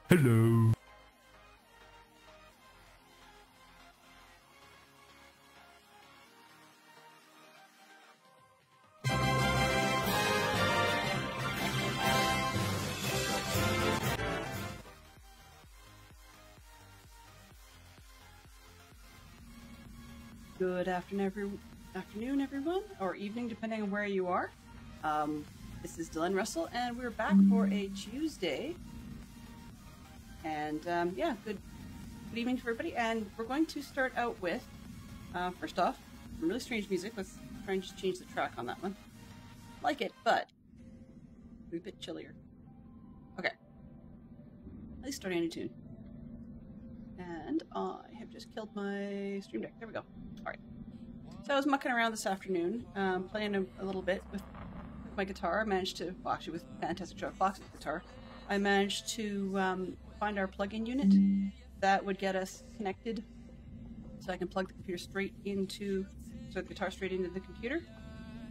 Hello. Good afternoon, everyone, or evening, depending on where you are. This is Dylan Russell, and we're back for a Tuesday. And yeah, good evening to everybody. And we're going to start out with, first off, some really strange music. Let's try and just change the track on that one. Like it, but a bit chillier. Okay, at least starting a new tune. And I have just killed my Stream Deck. There we go. Alright. So I was mucking around this afternoon, playing a little bit with my guitar. I managed to, well, actually with Fantastic Truck Fox's guitar, I managed to find our plug-in unit that would get us connected so I can plug the computer straight into, so the guitar straight into the computer.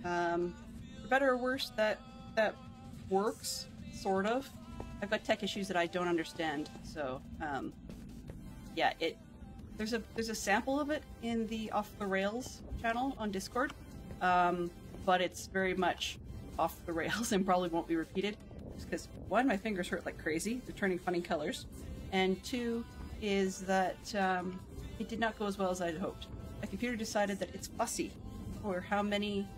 For better or worse, that works, sort of. I've got tech issues that I don't understand, so yeah, there's a sample of it in the Off the Rails channel on Discord, but it's very much off the rails and probably won't be repeated. Just because, one, my fingers hurt like crazy, they're turning funny colors, and two is that it did not go as well as I had hoped. My computer decided that it's fussy for how many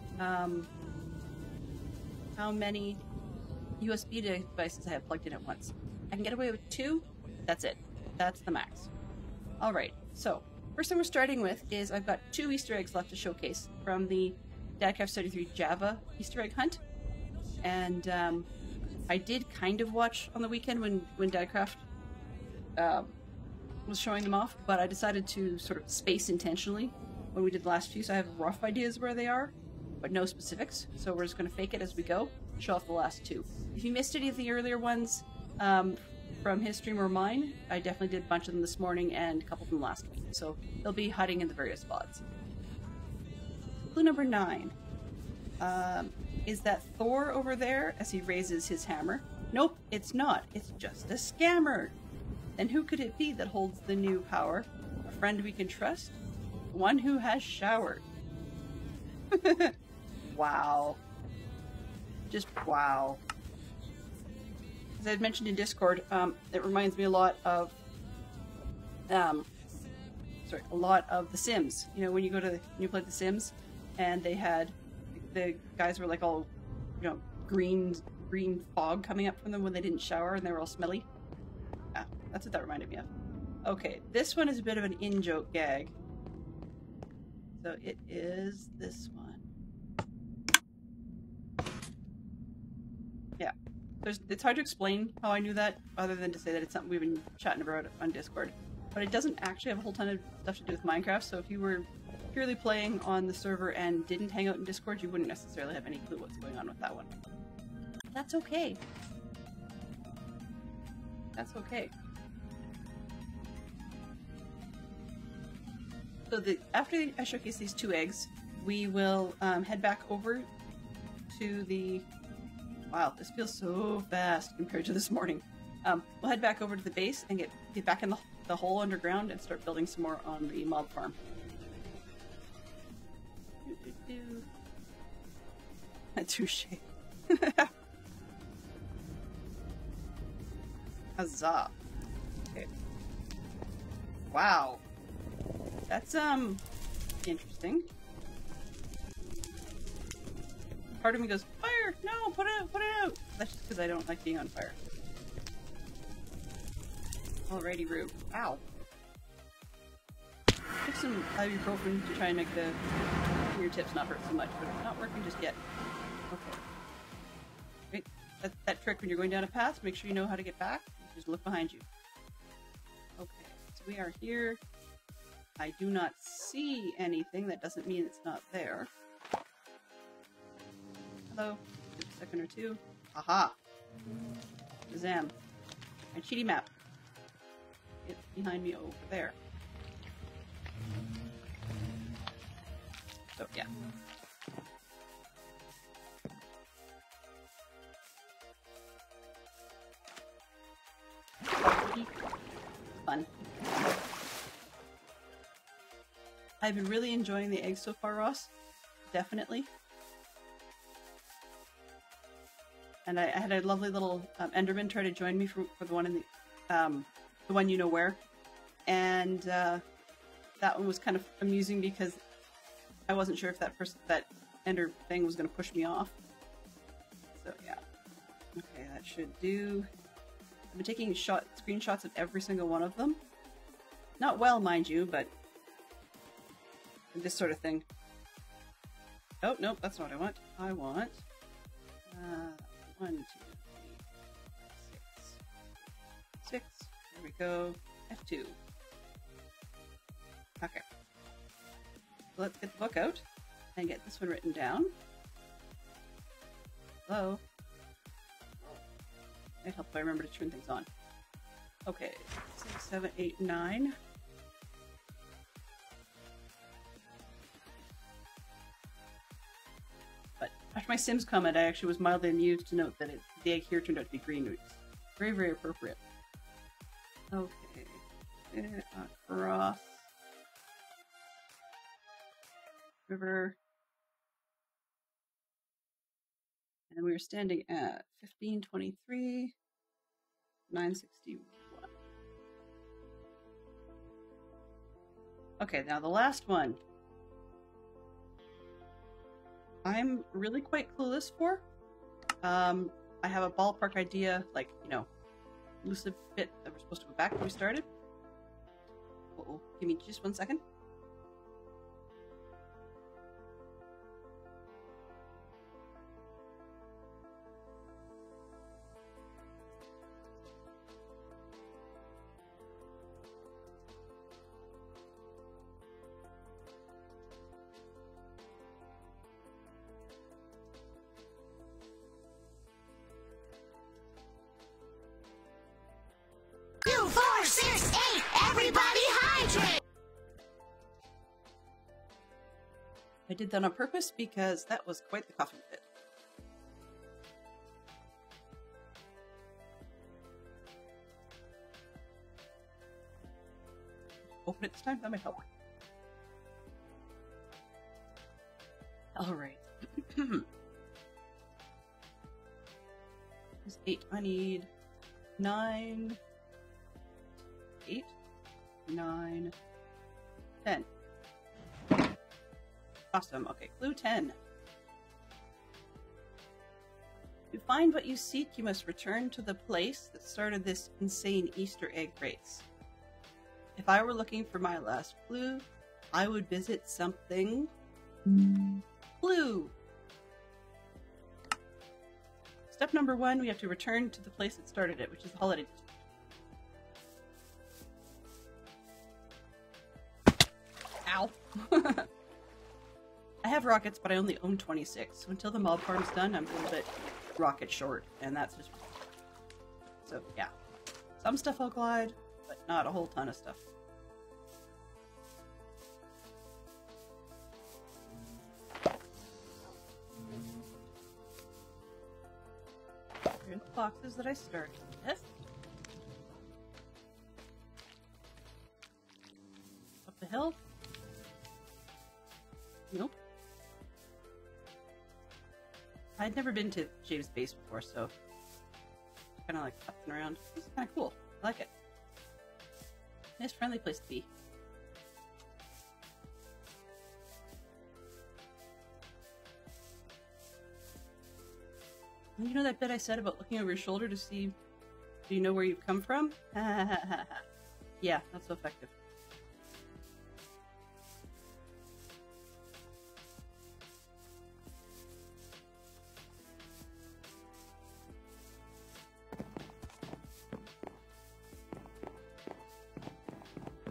USB devices I have plugged in at once. I can get away with 2, that's it. That's the max. Alright, so first thing we're starting with is I've got 2 Easter eggs left to showcase from the Dadcraft 33 Java Easter egg hunt. And I did kind of watch on the weekend when Dadcraft was showing them off, but I decided to sort of space intentionally when we did the last few, so I have rough ideas where they are, but no specifics. So we're just going to fake it as we go, show off the last 2. If you missed any of the earlier ones from his stream or mine, I definitely did a bunch of them this morning and a couple of them last week, so they'll be hiding in the various spots. Clue number 9 is that Thor over there as he raises his hammer. Nope, it's not. It's just a scammer. Then who could it be that holds the new power? A friend we can trust? One who has showered. Wow. Just wow. As I had mentioned in Discord, it reminds me a lot of The Sims. You know, when you go to you play The Sims, and they had the guys were like all, you know, green fog coming up from them when they didn't shower, and they were all smelly. Ah, that's what that reminded me of. Okay, this one is a bit of an in-joke gag. So it is this one. Yeah. It's hard to explain how I knew that, other than to say that it's something we've been chatting about on Discord. But it doesn't actually have a whole ton of stuff to do with Minecraft, so if you were purely playing on the server and didn't hang out in Discord, you wouldn't necessarily have any clue what's going on with that one. That's okay. That's okay. So after I showcase these 2 eggs, we will head back over to the... Wow, this feels so fast compared to this morning. We'll head back over to the base and get back in the hole underground and start building some more on the mob farm. Touche. Huzzah. Okay. Wow. That's interesting. Part of me goes, fire! No, put it out, put it out! That's just because I don't like being on fire. Alrighty, Rube. Ow. Took some ibuprofen to try and make the fingertips not hurt so much, but it's not working just yet. Okay. Wait, that trick when you're going down a path, make sure you know how to get back. Just look behind you. Okay, so we are here. I do not see anything. That doesn't mean it's not there. Hello. Just a second or two. Aha. Shazam. My cheaty map. It's behind me over there. So, yeah. Fun. I've been really enjoying the eggs so far, Ross. Definitely. And I had a lovely little Enderman try to join me for the one in the one you know where, and that one was kind of amusing because I wasn't sure if that Ender thing was going to push me off. So yeah, okay, that should do. I've been taking screenshots of every single one of them. Not well, mind you, but this sort of thing. Oh, nope, that's not what I want. I want 1, 2, 3, 6. There we go. F2. Okay. So let's get the book out and get this one written down. Hello. Might help if I remember to turn things on. Okay. 6, 7, 8, 9. But after my Sims comment, I actually was mildly amused to note that the egg here turned out to be green. It's very, very appropriate. Okay. Across. River. And we were standing at 1523, 961. Okay, now the last one. I'm really quite clueless for. I have a ballpark idea, like, you know, lucid bit that we're supposed to go back where we started. Uh-oh, give me just 1 second. I did that on purpose because that was quite the coughing fit. Open it this time, that might help. Alright. There's 8. I need 9. 8, 9, 10. Awesome. Okay, clue 10. To find what you seek, you must return to the place that started this insane Easter egg race. If I were looking for my last clue, I would visit something blue. Step number 1, we have to return to the place that started it, which is the holiday district. Ow. I have rockets, but I only own 26, so until the mob farm's done, I'm a little bit rocket short, and that's just... So, yeah. Some stuff I'll glide, but not a whole ton of stuff. Here's the boxes that I started with. Up the hill. Nope. I'd never been to James' base before, so kind of like fucking around. This is kind of cool. I like it. Nice, friendly place to be. And you know that bit I said about looking over your shoulder to see, do you know where you've come from? Yeah, not so effective.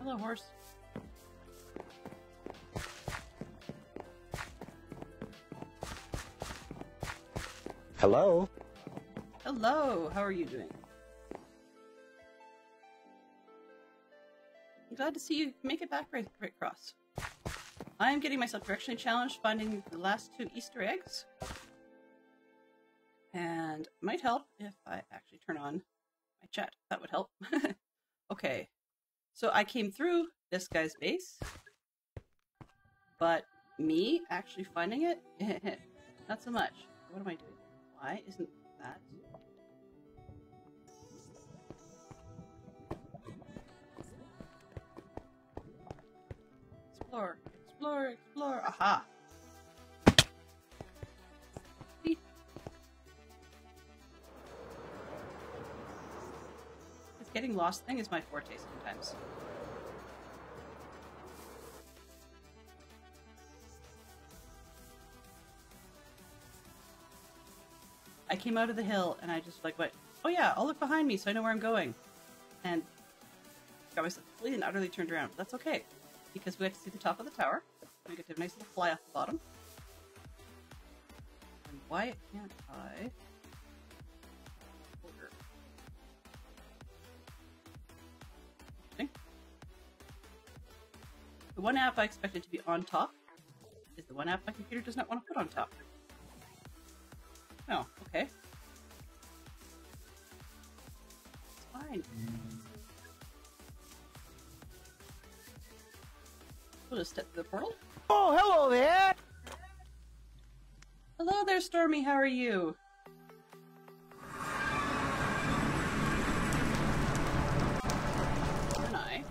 Hello, horse. Hello? Hello, how are you doing? I'm glad to see you make it back right across. I am getting myself directionally challenged finding the last 2 Easter eggs. And it might help if I actually turn on my chat. That would help. Okay, so I came through this guy's base, but me actually finding it, not so much. What am I doing? Why isn't that? Explore, explore, explore. Aha! See? This getting lost thing is my forte sometimes. I came out of the hill and I just like went, oh yeah, I'll look behind me so I know where I'm going. And got myself completely and utterly turned around. But that's okay, because we get to see the top of the tower. We get to have a nice little fly off the bottom. And why can't I? Order. Interesting. The one app I expected to be on top is the one app my computer does not want to put on top. Oh, okay. It's fine. We'll just step through the portal. Oh, hello there! Hello there, Stormy. How are you? And I.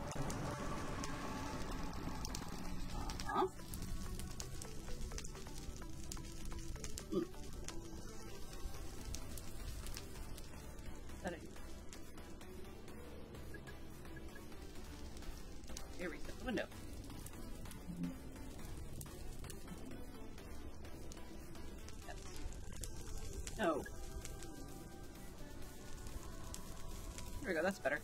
Setting. Here, reset the window. Yes. No. There we go, that's better.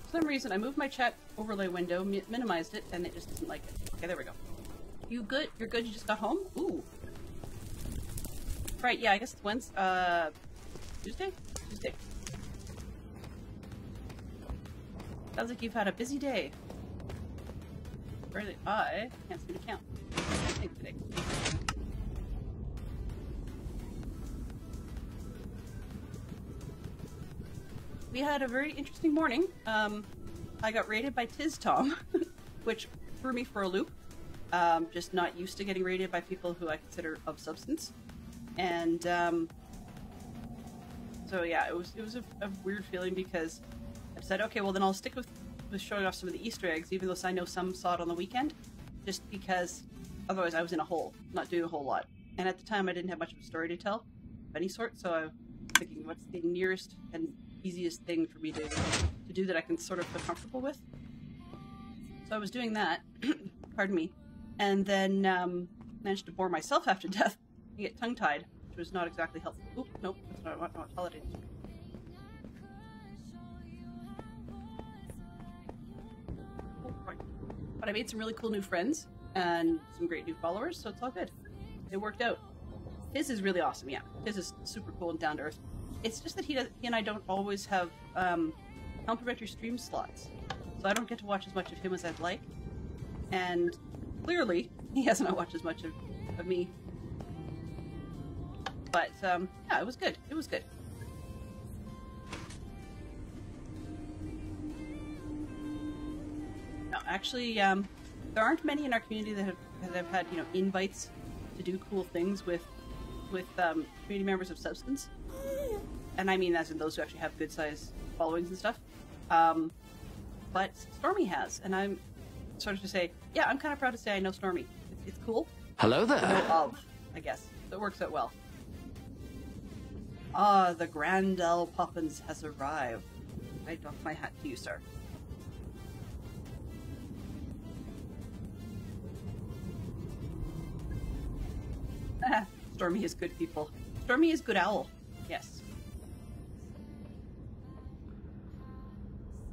For some reason, I moved my chat overlay window, minimized it, and it just doesn't like it. Okay, there we go. You good? You're good? You just got home? Ooh. Right, yeah, I guess it's Wednesday? Tuesday? Tuesday. Sounds like you've had a busy day. Really, I can't seem to count. I think today. We had a very interesting morning. I got raided by Tiz Tom, which threw me for a loop. Just not used to getting raided by people who I consider of substance. And so yeah, it was a weird feeling, because I decided, okay, well then I'll stick with showing off some of the Easter eggs, even though I know some saw it on the weekend, just because otherwise I was in a hole, not doing a whole lot. And at the time I didn't have much of a story to tell of any sort, so I was thinking, what's the nearest and easiest thing for me to do that I can sort of feel comfortable with? So I was doing that, pardon me, and then managed to bore myself half to death and get tongue-tied, which was not exactly helpful. Oop, nope, that's not what I want. Holiday. But I made some really cool new friends and some great new followers, so it's all good. It worked out. His is really awesome, yeah. His is super cool and down to earth. It's just that he and I don't always have complimentary stream slots, so I don't get to watch as much of him as I'd like. And clearly, he hasn't watched as much of me. But yeah, it was good. It was good. No, actually, there aren't many in our community that have had, you know, invites to do cool things with community members of substance, and I mean as in those who actually have good sized followings and stuff. But Stormy has, and I'm sort of to say, yeah, I'm kind of proud to say I know Stormy. It's cool. Hello there. To know of, I guess. So it works out well. Ah, the Grandel Poppins has arrived. I doff my hat to you, sir. Stormy is good people. Stormy is good owl. Yes.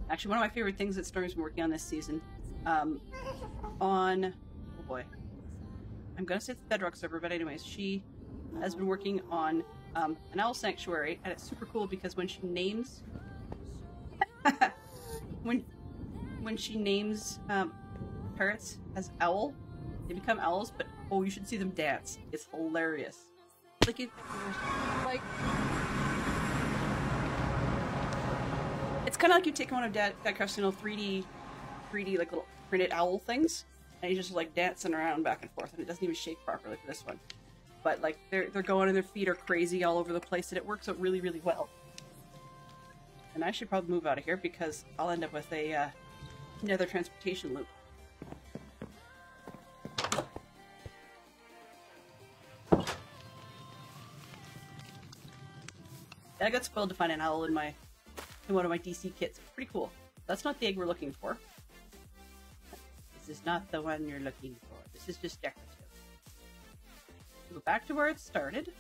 Actually, one of my favorite things that Stormy's been working on this season, oh boy. I'm gonna say it's the Bedrock server, but anyways, she has been working on an owl sanctuary, and it's super cool because when she names when she names parrots as owl, they become owls. But oh, you should see them dance. It's hilarious. Like it's kind of like you take one of Dad Craft's 3D like little printed owl things, and he's just like dancing around back and forth, and it doesn't even shake properly for this one. But like they're going and their feet are crazy all over the place, and it works out really, really well. And I should probably move out of here because I'll end up with a another transportation loop. I got spoiled to find an owl in one of my DC kits. It's pretty cool. That's not the egg we're looking for. This is not the one you're looking for. This is just decorative. Go back to where it started,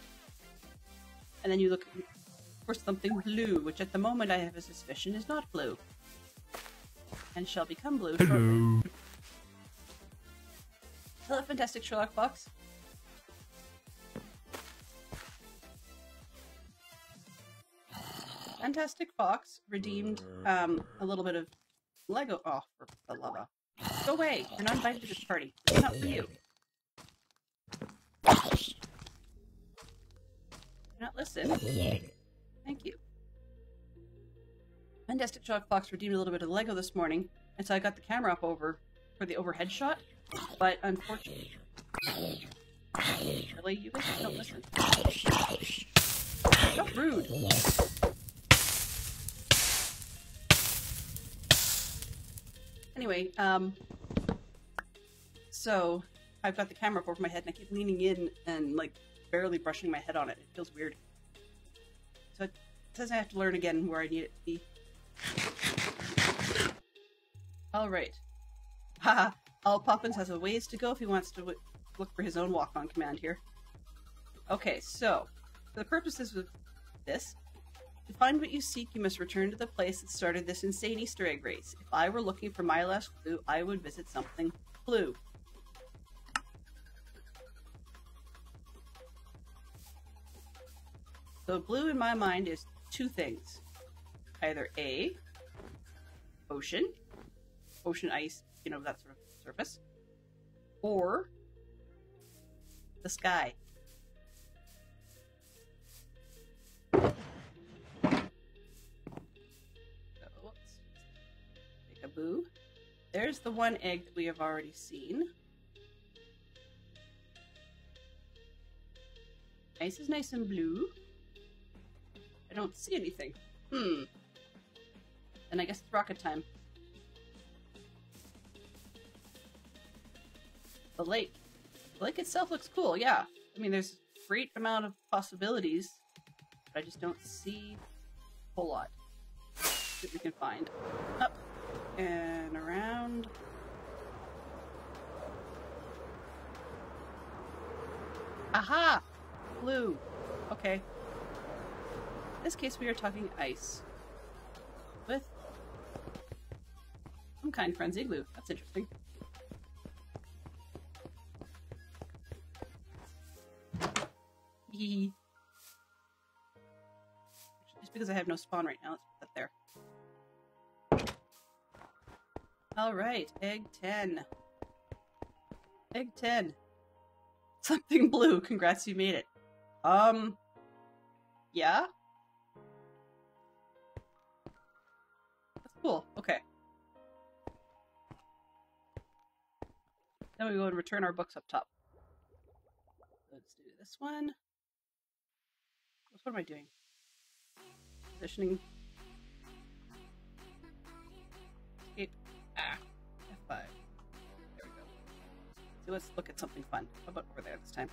and then you look for something blue, which at the moment I have a suspicion is not blue, and shall become blue. Hello. Hello, fantastic Sherlock Fox. Fantastic Fox redeemed a little bit of Lego. Oh, for the lava! Go away! You're not invited to this party. It's not for you. Not listen. Thank you. Fantastic Sherlock Fox redeemed a little bit of Lego this morning, and so I got the camera up over for the overhead shot. But unfortunately, really, you guys don't listen. So rude. Anyway, so I've got the camera up over my head, and I keep leaning in and like barely brushing my head on it. It feels weird. So it says I have to learn again where I need it to be. Alright. Haha. All Poppins has a ways to go if he wants to look for his own walk-on command here. Okay, so, for the purposes of this, to find what you seek, you must return to the place that started this insane Easter egg race. If I were looking for my last clue, I would visit something blue. So blue in my mind is two things. Either A, ocean, ice, you know, that sort of surface, or the sky. So let's take a boo. There's the one egg that we have already seen. Ice is nice and blue. I don't see anything. And I guess it's rocket time. The lake. The lake itself looks cool, yeah. I mean, there's a great amount of possibilities, but I just don't see a whole lot that we can find. Up and around. Aha! Blue. Okay. In this case, we are talking ice. With some kind friends igloo. That's interesting. Hee. Just because I have no spawn right now, let's put that there. Alright, egg 10. Egg 10. Something blue. Congrats, you made it. Yeah? That's cool. Okay. Then we go and return our books up top. Let's do this one. What am I doing? Positioning. Escape. Ah. F5. There we go. So let's look at something fun. How about over there this time?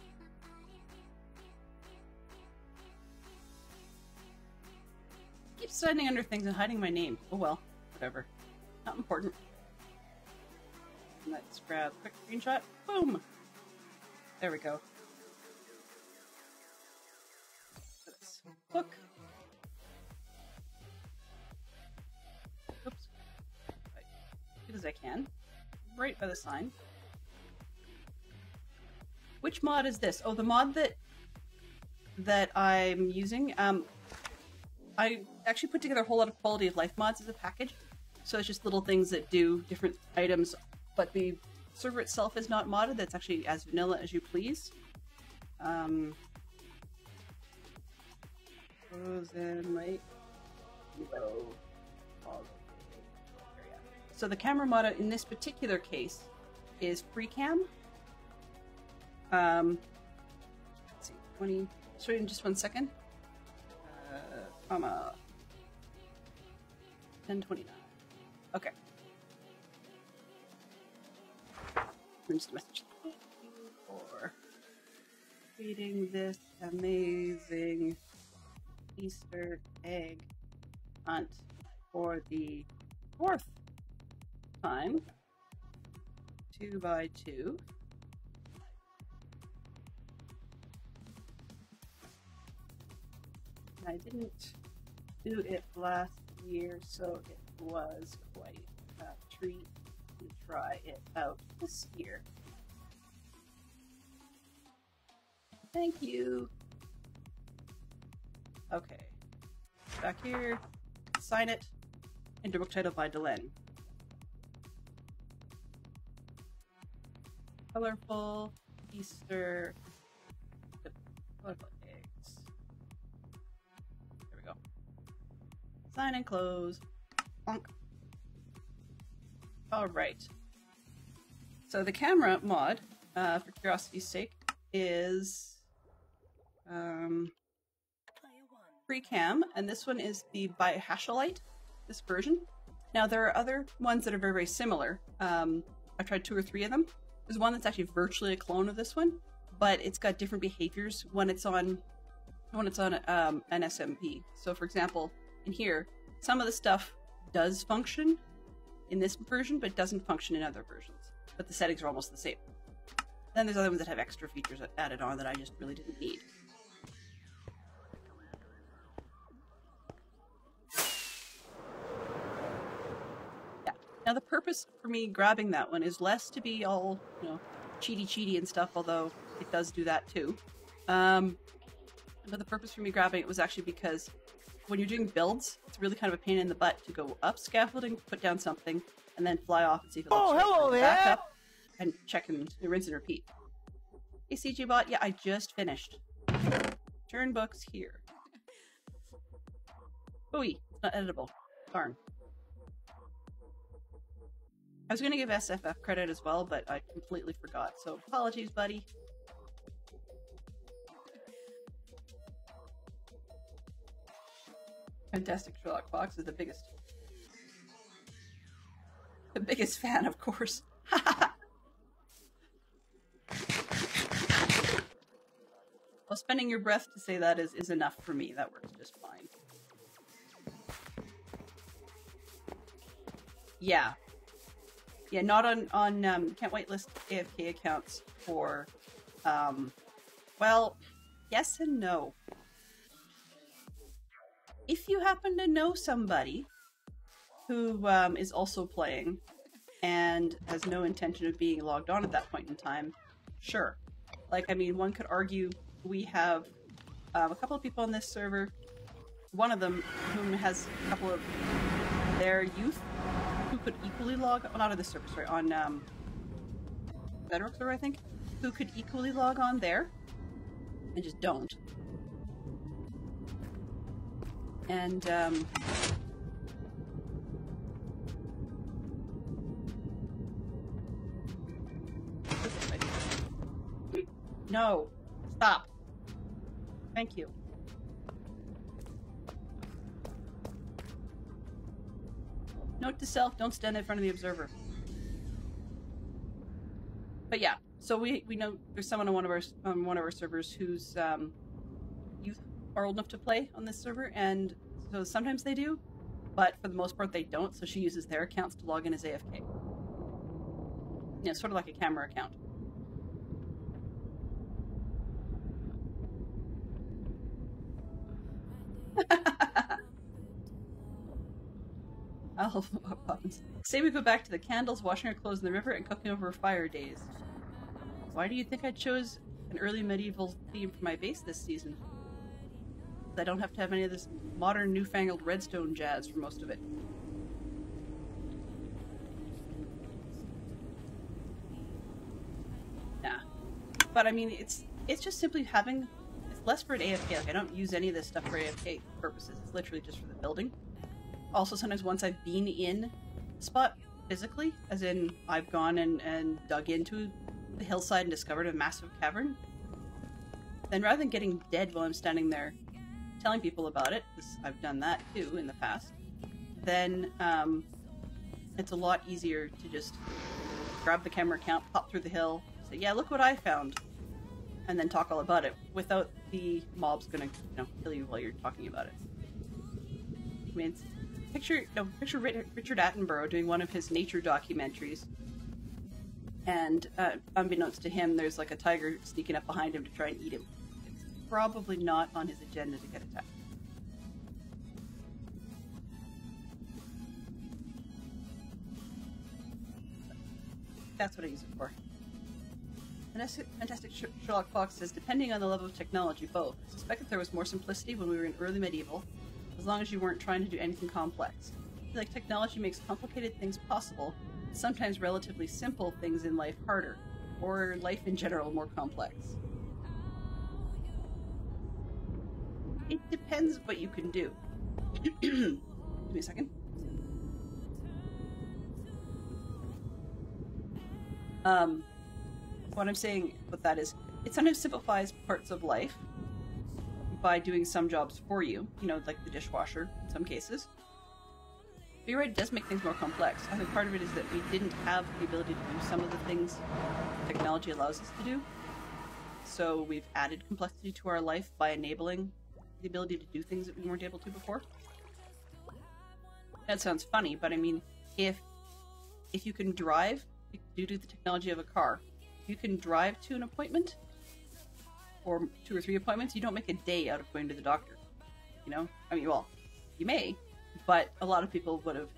Keep signing under things and hiding my name. Oh well. Whatever. Not important. Let's grab a quick screenshot. Boom! There we go. Let's hook. Oops. Right. As good as I can. Right by the sign. Which mod is this? Oh, the mod that I'm using. I actually put together a whole lot of quality of life mods as a package. So it's just little things that do different items, but the server itself is not modded. That's actually as vanilla as you please. Frozen Lake. So the camera mod in this particular case is FreeCam. Let's see, 20. Show you in just 1 second. 1029. Okay. Just a message. Thank you for reading this amazing Easter egg hunt for the 4th time. 2x2. I didn't do it last year, so it was quite a treat to try it out this year. Thank you. Okay. Back here. Sign it. Enter book title by Delenn. Colorful Easter colorful eggs. There we go. Sign and close. Bonk. Alright. So the camera mod, for curiosity's sake, is FreeCam, and this one is the by Hashelite, this version. Now there are other ones that are very, very similar. I've tried 2 or 3 of them. There's one that's actually virtually a clone of this one, but it's got different behaviors when it's on an SMP. So for example, in here, some of the stuff does function in this version, but doesn't function in other versions. But the settings are almost the same. Then there's other ones that have extra features added on that I just really didn't need. Yeah. Now the purpose for me grabbing that one is less to be all, you know, cheaty and stuff, although it does do that too. But the purpose for me grabbing it was actually because when you're doing builds, it's really kind of a pain in the butt to go up scaffolding, put down something, and then fly off and see if it looks right. Hello there! Back up and check and rinse and repeat. Hey CGBot, yeah, I just finished. Turn books here. Ooey, it's not editable. Darn. I was going to give SFF credit as well, but I completely forgot, so apologies, buddy. Fantastic Sherlock Fox is the biggest fan, of course. Well, spending your breath to say that is enough for me. That works just fine. Yeah. Yeah, not on can't whitelist AFK accounts for, well, yes and no. If you happen to know somebody who is also playing and has no intention of being logged on at that point in time, sure. Like, I mean, one could argue we have a couple of people on this server, one of them whom has a couple of their youth who could equally log on, not on this server, sorry, on Bedrock server, I think, who could equally log on there and just don't. And no, stop. Thank you. Note to self, don't stand in front of the observer. But yeah, so we know there's someone on one of our servers whose youth are old enough to play on this server, and so sometimes they do, but for the most part they don't, so she uses their accounts to log in as AFK. Yeah, sort of like a camera account. Say we go back to the candles, washing our clothes in the river, and cooking over fire days. Why do you think I chose an early medieval theme for my base this season. I don't have to have any of this modern, newfangled redstone jazz for most of it. Yeah. But I mean, it's just simply having... It's less for an AFK. Like, I don't use any of this stuff for AFK purposes. It's literally just for the building. Also, sometimes once I've been in a spot physically, as in I've gone and dug into the hillside and discovered a massive cavern, then rather than getting dead while I'm standing there telling people about it, because I've done that too in the past, then it's a lot easier to just grab the camera account, pop through the hill, say, yeah, look what I found, and then talk all about it without the mobs gonna, kill you while you're talking about it. I mean, picture Richard Attenborough doing one of his nature documentaries, and unbeknownst to him, there's like a tiger sneaking up behind him to try and eat him. It's probably not on his agenda to get attacked. That's what I use it for. Fantastic Sherlock Fox says, depending on the level of technology, both. I suspect that there was more simplicity when we were in early medieval, as long as you weren't trying to do anything complex. I feel like technology makes complicated things possible, sometimes relatively simple things in life harder, or life in general more complex. It depends what you can do. Give me a second. What I'm saying with that is, it sometimes simplifies parts of life by doing some jobs for you, like the dishwasher in some cases. But you're right, it does make things more complex. I think part of it is that we didn't have the ability to do some of the things technology allows us to do. So we've added complexity to our life by enabling the ability to do things that we weren't able to before. That sounds funny, but I mean, if you can drive due to the technology of a car, you can drive to an appointment, or 2 or 3 appointments, you don't make a day out of going to the doctor. I mean, well, you may, but a lot of people would have,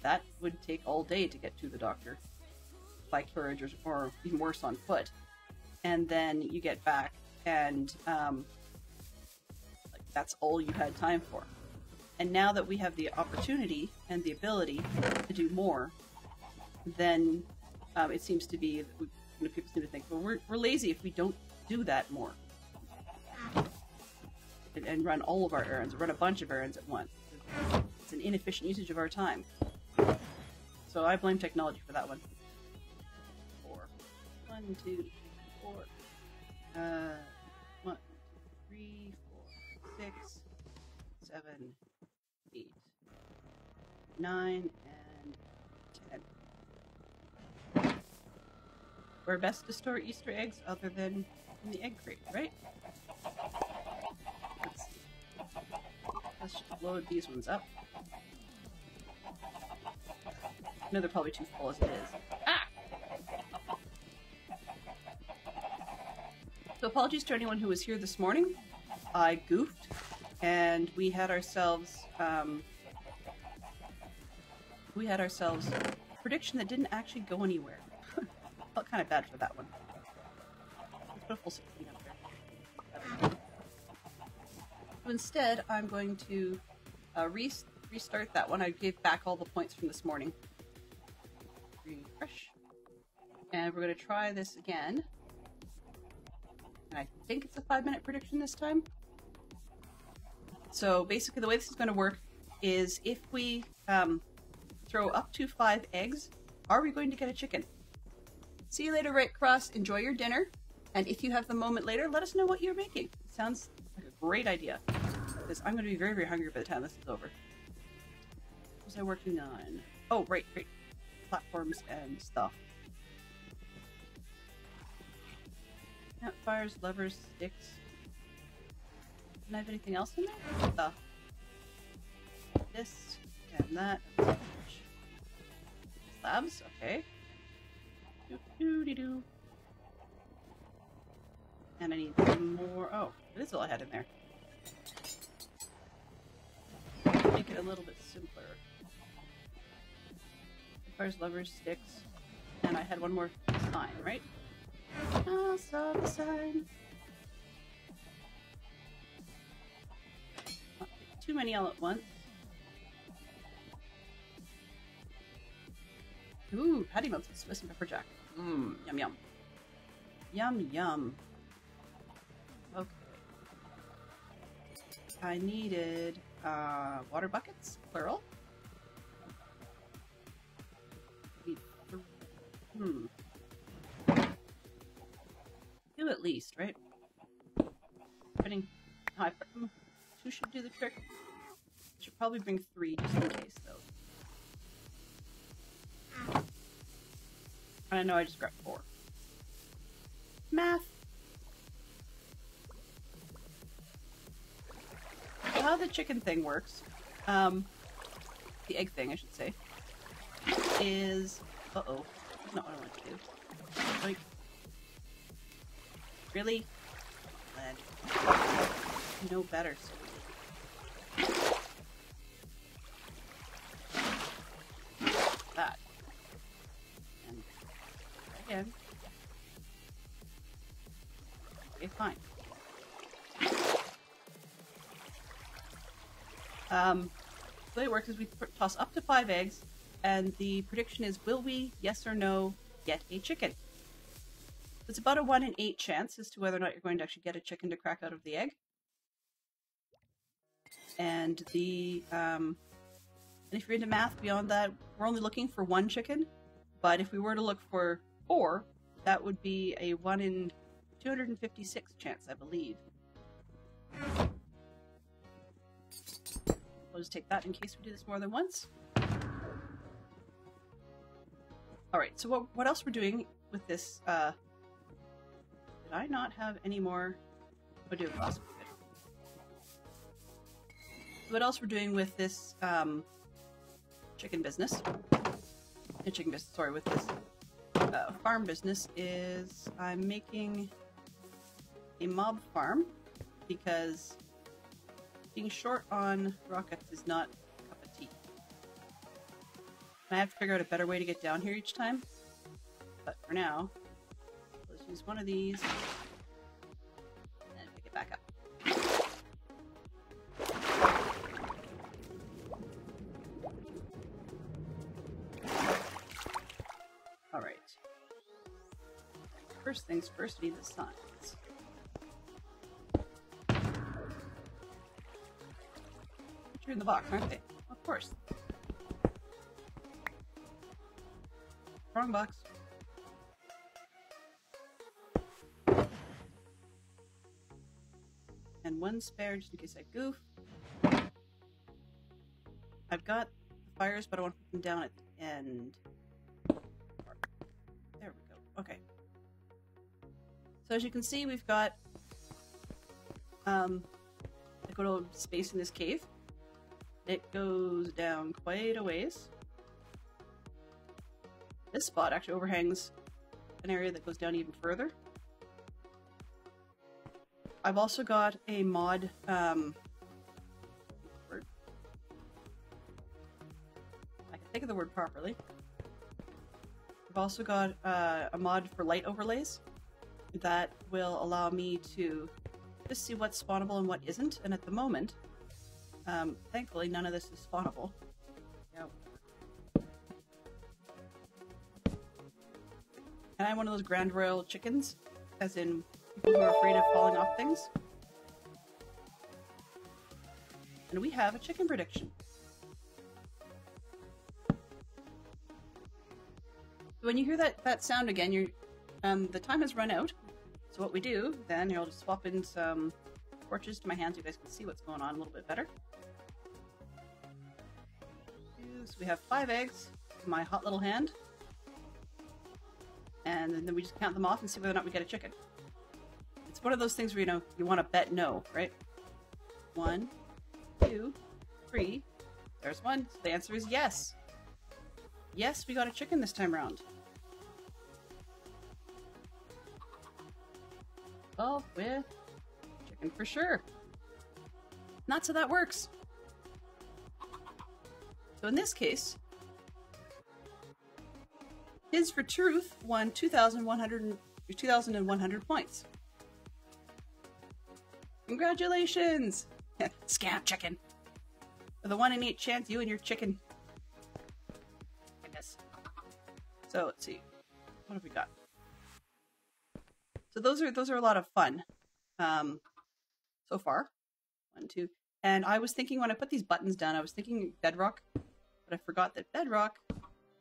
that would take all day to get to the doctor by carriage or even worse on foot. And then you get back and that's all you had time for. And now that we have the opportunity and the ability to do more, then it seems to be that people seem to think, well, we're lazy if we don't do that more. And run all of our errands, run a bunch of errands at once. It's an inefficient usage of our time. So I blame technology for that one. 4. 1, 2, 3, 4. 1, 2, 3, 4, 6, 7, 8, 9, and 10. Where best to store Easter eggs other than in the egg crate, right? Let's see. Let's just load these ones up. I know they're probably too full as it is. Ah! So apologies to anyone who was here this morning. I goofed, and we had ourselves a prediction that didn't actually go anywhere. Felt kind of bad for that one. Let's put a full 16 up there. So instead, I'm going to restart that one. I gave back all the points from this morning. Refresh. And we're going to try this again. And I think it's a 5-minute prediction this time. So basically the way this is going to work is if we throw up to 5 eggs, are we going to get a chicken? See you later, Right Cross. Enjoy your dinner. And if you have the moment later, let us know what you're making. It sounds like a great idea. Because I'm going to be very, very hungry by the time this is over. What was I working on? Oh, right. Platforms and stuff. Campfires, levers, sticks. Didn't I have anything else in there? Stuff. This and that. Slabs, okay. Doo-doo-dee-doo. And I need some more. Oh, this is all I had in there. Make it a little bit simpler. Campfires, levers, sticks. And I had one more sign, right? I saw the sign. Not too many all at once. Ooh, patty melts with Swiss and pepper jack. Mmm, yum yum. Yum yum. Okay. I needed water buckets, plural. Two at least, right? Depending how I put them. 2 should do the trick. Should probably bring 3 just in case, though. I know I just grabbed 4. Math. How the chicken thing works, the egg thing, I should say, is... Uh-oh. That's not what I want to do. Like... Really? Glad. You know better, so... That. And... Again. Okay, fine. The way it works is we toss up to 5 eggs, and the prediction is, will we, yes or no, get a chicken? It's about a 1 in 8 chance as to whether or not you're going to actually get a chicken to crack out of the egg. And the and if you're into math beyond that, we're only looking for 1 chicken, but if we were to look for 4, that would be a 1 in 256 chance, I believe. We'll just take that in case we do this more than once. Alright, so what else we're doing with this, did I not have any more? I do have lots. What else we're doing with this, chicken business, with this, farm business is I'm making a mob farm because being short on rockets is not a cup of tea. I have to figure out a better way to get down here each time, but for now, let's use one of these and pick it back up. Alright. First things first, we need the signs. You're in the box, aren't they? Of course. Wrong box. And 1 spare just in case I goof. I've got the fires, but I want to put them down at the end. There we go. Okay. So as you can see, we've got a good old space in this cave. It goes down quite a ways. This spot actually overhangs an area that goes down even further. I've also got a mod, I can think of the word properly. I've also got a mod for light overlays that will allow me to just see what's spawnable and what isn't, and at the moment, thankfully none of this is spawnable. Yep. And I'm one of those Grand Royal chickens, as in people who are afraid of falling off things. And we have a chicken prediction. When you hear that sound again, you're the time has run out. So what we do then, I'll just swap in some torches to my hands so you guys can see what's going on a little bit better. So we have 5 eggs in my hot little hand. And then we just count them off and see whether or not we get a chicken. It's one of those things where, you know, you want to bet no, right? 1, 2, 3. There's 1. So the answer is yes. Yes, we got a chicken this time around. Well, with chicken for sure. Not so that works. So in this case, His for Truth won 2,100 You're 2,100 points. Congratulations! Scam chicken. For the 1 in 8 chance you and your chicken. Goodness. So let's see. What have we got? So those are a lot of fun. So far. 1, 2. And I was thinking when I put these buttons down, I was thinking Bedrock, but I forgot that Bedrock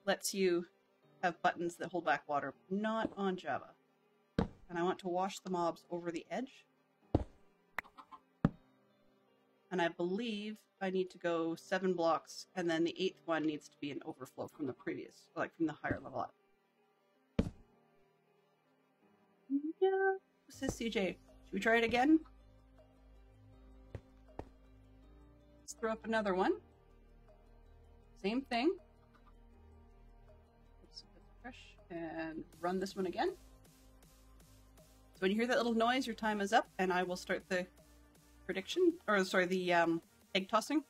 lets you have buttons that hold back water, not on Java. And I want to wash the mobs over the edge. And I believe I need to go 7 blocks, and then the 8th one needs to be an overflow from the previous, like from the higher level up. Yeah, says CJ. Should we try it again? Let's throw up another one. Same thing. Oops, fresh, and run this one again. So when you hear that little noise, your time is up, and I will start the prediction, or sorry, the egg tossing.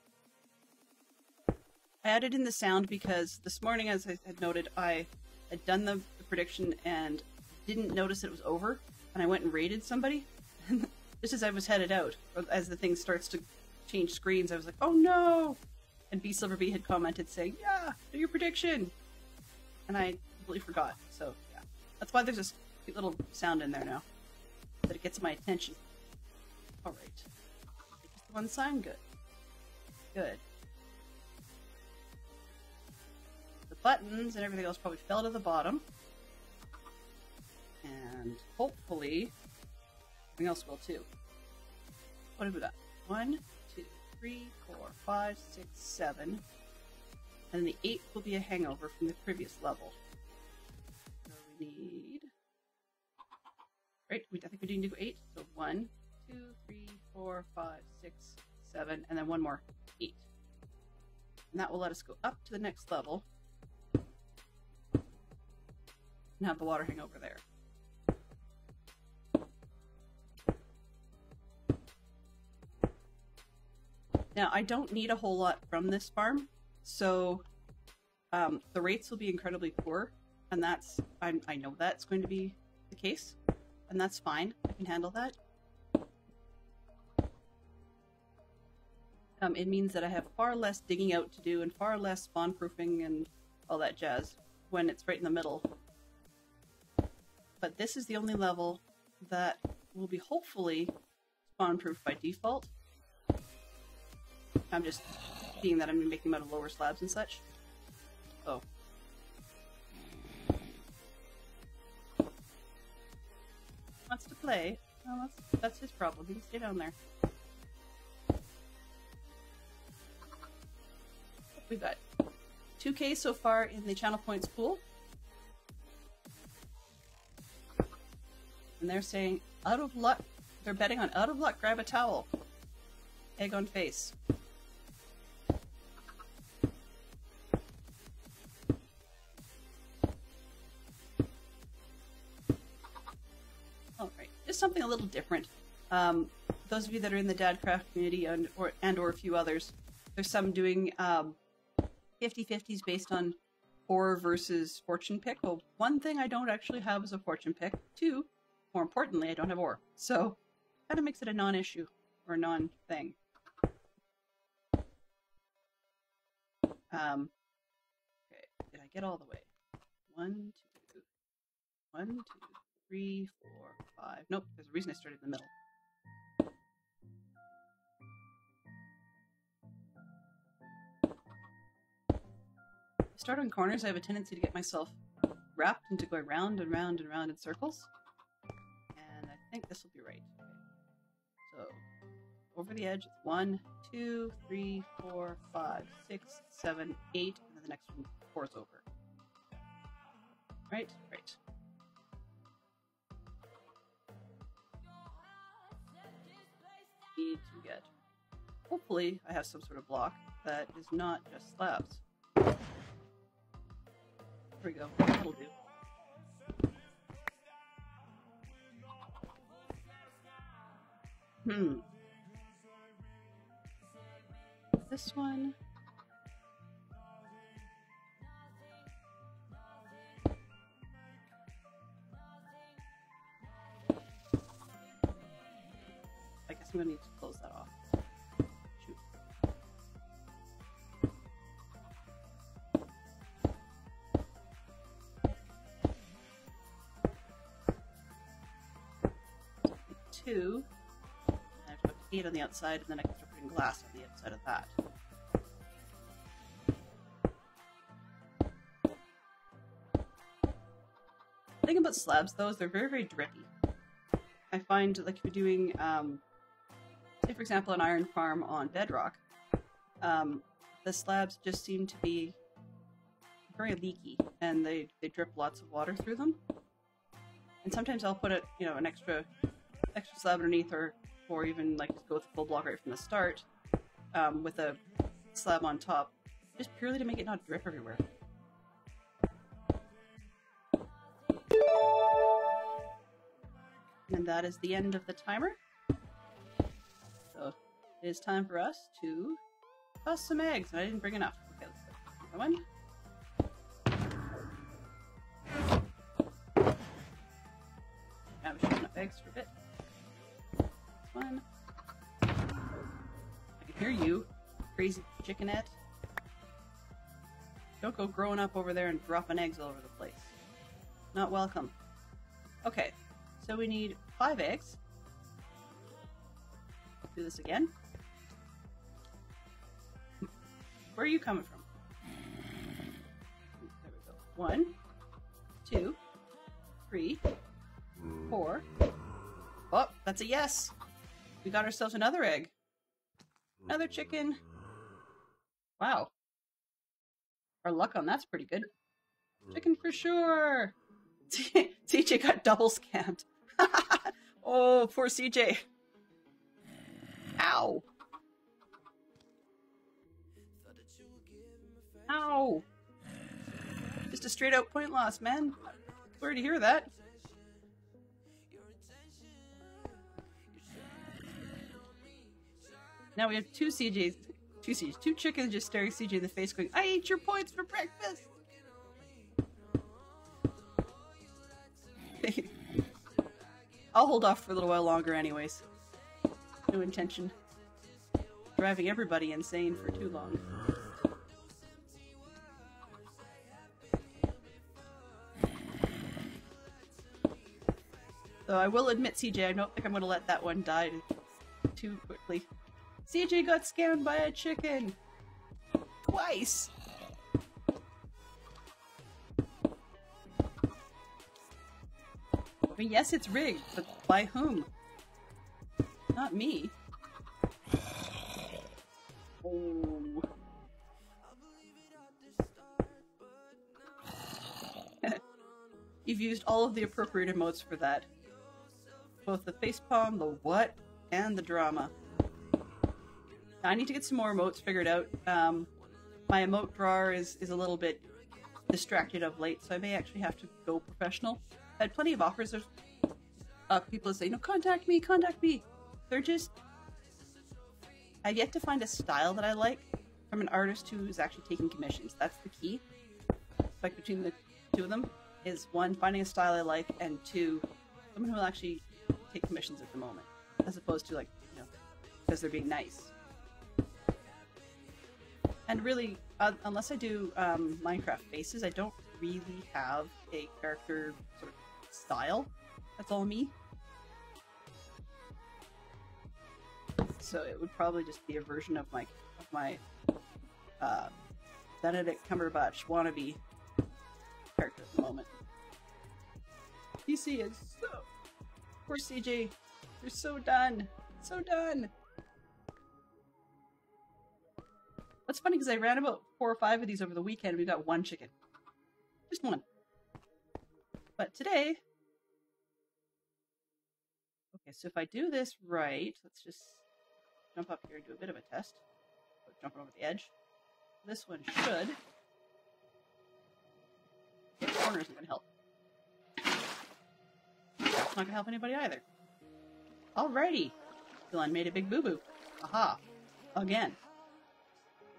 I added in the sound because this morning, as I had noted, I had done the prediction and didn't notice it was over, and I went and raided somebody. Just as I was headed out, or as the thing starts to change screens, I was like, oh no! And B Silverbee had commented saying, yeah, do your prediction! And I completely forgot, so yeah. That's why there's this cute little sound in there now, that it gets my attention. Alright. Just the one sign, good. Good. The buttons and everything else probably fell to the bottom. And hopefully, everything else will too. What have we got? 1, 2, 3, 4, 5, 6, 7. And the 8th will be a hangover from the previous level. So we need... Right, I think we do need to go 8. So 1, 2, 3, 4, 5, 6, 7, and then one more, 8. And that will let us go up to the next level and have the water hangover there. Now, I don't need a whole lot from this farm, so the rates will be incredibly poor, and that's, I know that's going to be the case, and that's fine. I can handle that. It means that I have far less digging out to do and far less spawn proofing and all that jazz when it's right in the middle. But this is the only level that will be hopefully spawn proof by default. I'm just seeing that I'm making them out of lower slabs and such. So. Wants to play. Well, that's his problem. He can stay down there. We've got 2K so far in the channel points pool. And they're saying, out of luck. They're betting on out of luck, grab a towel. Egg on face. Alright, just something a little different. Those of you that are in the Dadcraft community and or a few others, there's some doing 50-50s based on ore versus fortune pick. Well, one thing I don't actually have is a fortune pick. 2, more importantly, I don't have ore. So, kind of makes it a non-issue, or a non-thing. Okay, did I get all the way? 1, 2, 1, 2, 3, 4, 5. Nope, there's a reason I started in the middle. Start on corners, I have a tendency to get myself wrapped into going round and round and round in circles. And I think this will be right. Okay. So, over the edge, it's 1, 2, 3, 4, 5, 6, 7, 8, and then the next one pours over. Right? Right. Need to get... Hopefully, I have some sort of block that is not just slabs. There we go. That'll do. This one. because I'm going to need to close that off. Shoot. Two. And I have to put 8 on the outside, and then I can start putting glass on the outside of that. The thing about slabs, though, is they're very, very drippy. I find, like, if you're doing, say, for example, an iron farm on bedrock, the slabs just seem to be very leaky, and they drip lots of water through them. And sometimes I'll put an extra slab underneath, or even, like, just go with a full block right from the start, with a slab on top, just purely to make it not drip everywhere. And that is the end of the timer. So it is time for us to toss some eggs. And I didn't bring enough. Okay, let's go. One. Now we should have enough eggs for a bit. One. I can hear you, crazy chickenette. Don't go growing up over there and dropping eggs all over the place. Not welcome. Okay. So we need 5 eggs. Do this again. Where are you coming from? There we go. 1, 2, 3, 4. Oh, that's a yes. We got ourselves another egg. Another chicken. Wow. Our luck on that's pretty good. Chicken for sure. CJ got double scammed. Oh, poor CJ. Ow. Ow. Just a straight out point loss, man. Sorry to hear that. Now we have two chickens just staring CJ in the face going, I ate your points for breakfast. I'll hold off for a little while longer anyways. No intention of driving everybody insane for too long. So I will admit, CJ, I don't think I'm going to let that one die too quickly. CJ got scammed by a chicken! Twice! I mean, yes, it's rigged, but by whom? Not me. Oh. You've used all of the appropriate emotes for that. Both the facepalm, the what, and the drama. Now, I need to get some more emotes figured out. My emote drawer is a little bit distracted of late, so I may actually have to go professional. I had plenty of offers of people that say, contact me, contact me. They're just... I've yet to find a style that I like from an artist who is actually taking commissions. That's the key. Like between the two of them is 1, finding a style I like, and 2, someone who will actually take commissions at the moment, as opposed to because they're being nice. And really, unless I do Minecraft faces, I don't really have a character sort of style. That's all me. So it would probably just be a version of my Benedict Cumberbatch wannabe character at the moment. PC is so... Poor CJ. You're so done. So done. What's funny because I ran about 4 or 5 of these over the weekend and we got 1 chicken. Just 1. But today... Okay, so if I do this right, let's just jump up here and do a bit of a test. Jumping over the edge. This one should... The corner isn't going to help. That's not going to help anybody either. Alrighty. Dylan made a big boo-boo. Aha. Again.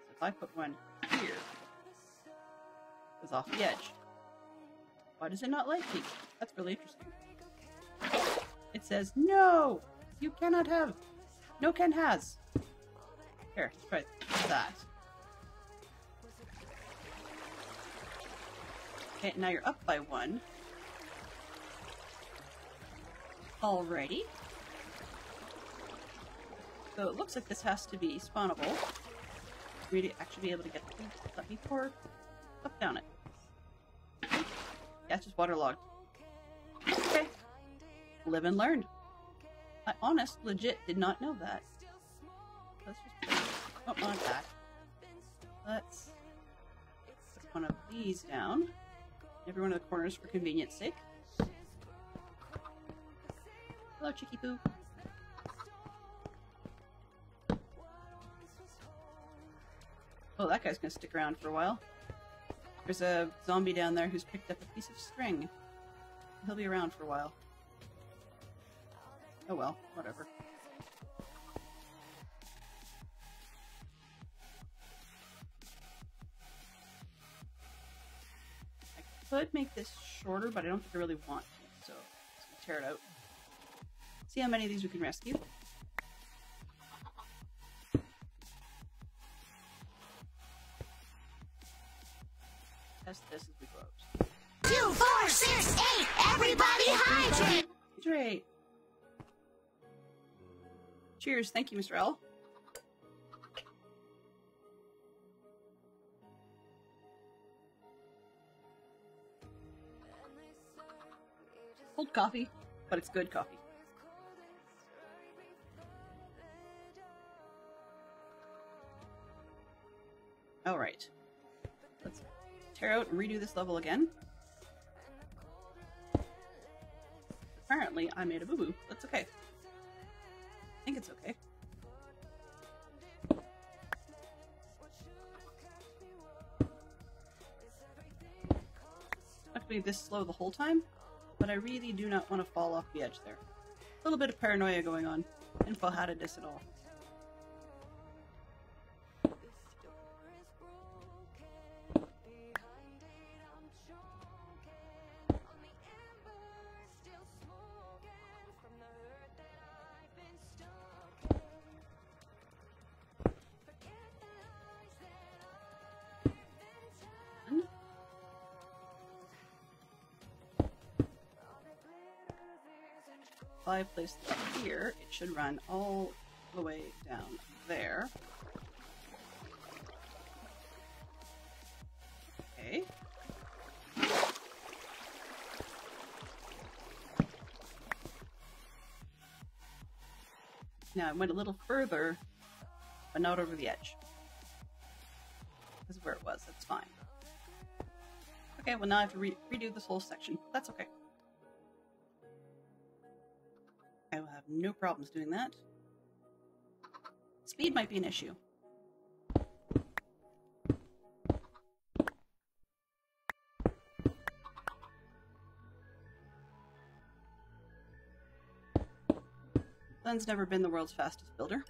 So if I put one here, it goes off the edge. Why does it not like me? That's really interesting. It says, no! You cannot have No, Ken has. Here, let's try that. Okay, now you're up by 1. Alrighty. So it looks like this has to be spawnable for me to actually be able to get the food. Let me pour stuff down it. Yeah, it's just waterlogged. Okay. Live and learn. I legit did not know that. Let's just put on that. Let's put one of these down. Every one of the corners for convenience sake. Hello, Chicky Poo. Oh, that guy's gonna stick around for a while. There's a zombie down there who's picked up a piece of string. He'll be around for a while. Oh well, whatever. I could make this shorter, but I don't think I really want to, so I'm just gonna tear it out. See how many of these we can rescue. Test this as we go out. 2, 4, 6, 8, everybody hydrate! Hydrate! Cheers, thank you, Mr. L. Cold coffee, but it's good coffee. Alright. Let's tear out and redo this level again. Apparently, I made a boo-boo. That's okay. I think it's okay. Not gonna be this slow the whole time, but I really do not want to fall off the edge there. A little bit of paranoia going on. Didn't know how to diss it all. If I place it here, it should run all the way down there. Okay. Now I went a little further, but not over the edge. This is where it was, that's fine. Okay, well now I have to redo this whole section. That's okay. I will have no problems doing that. Speed might be an issue. Glenn's never been the world's fastest builder.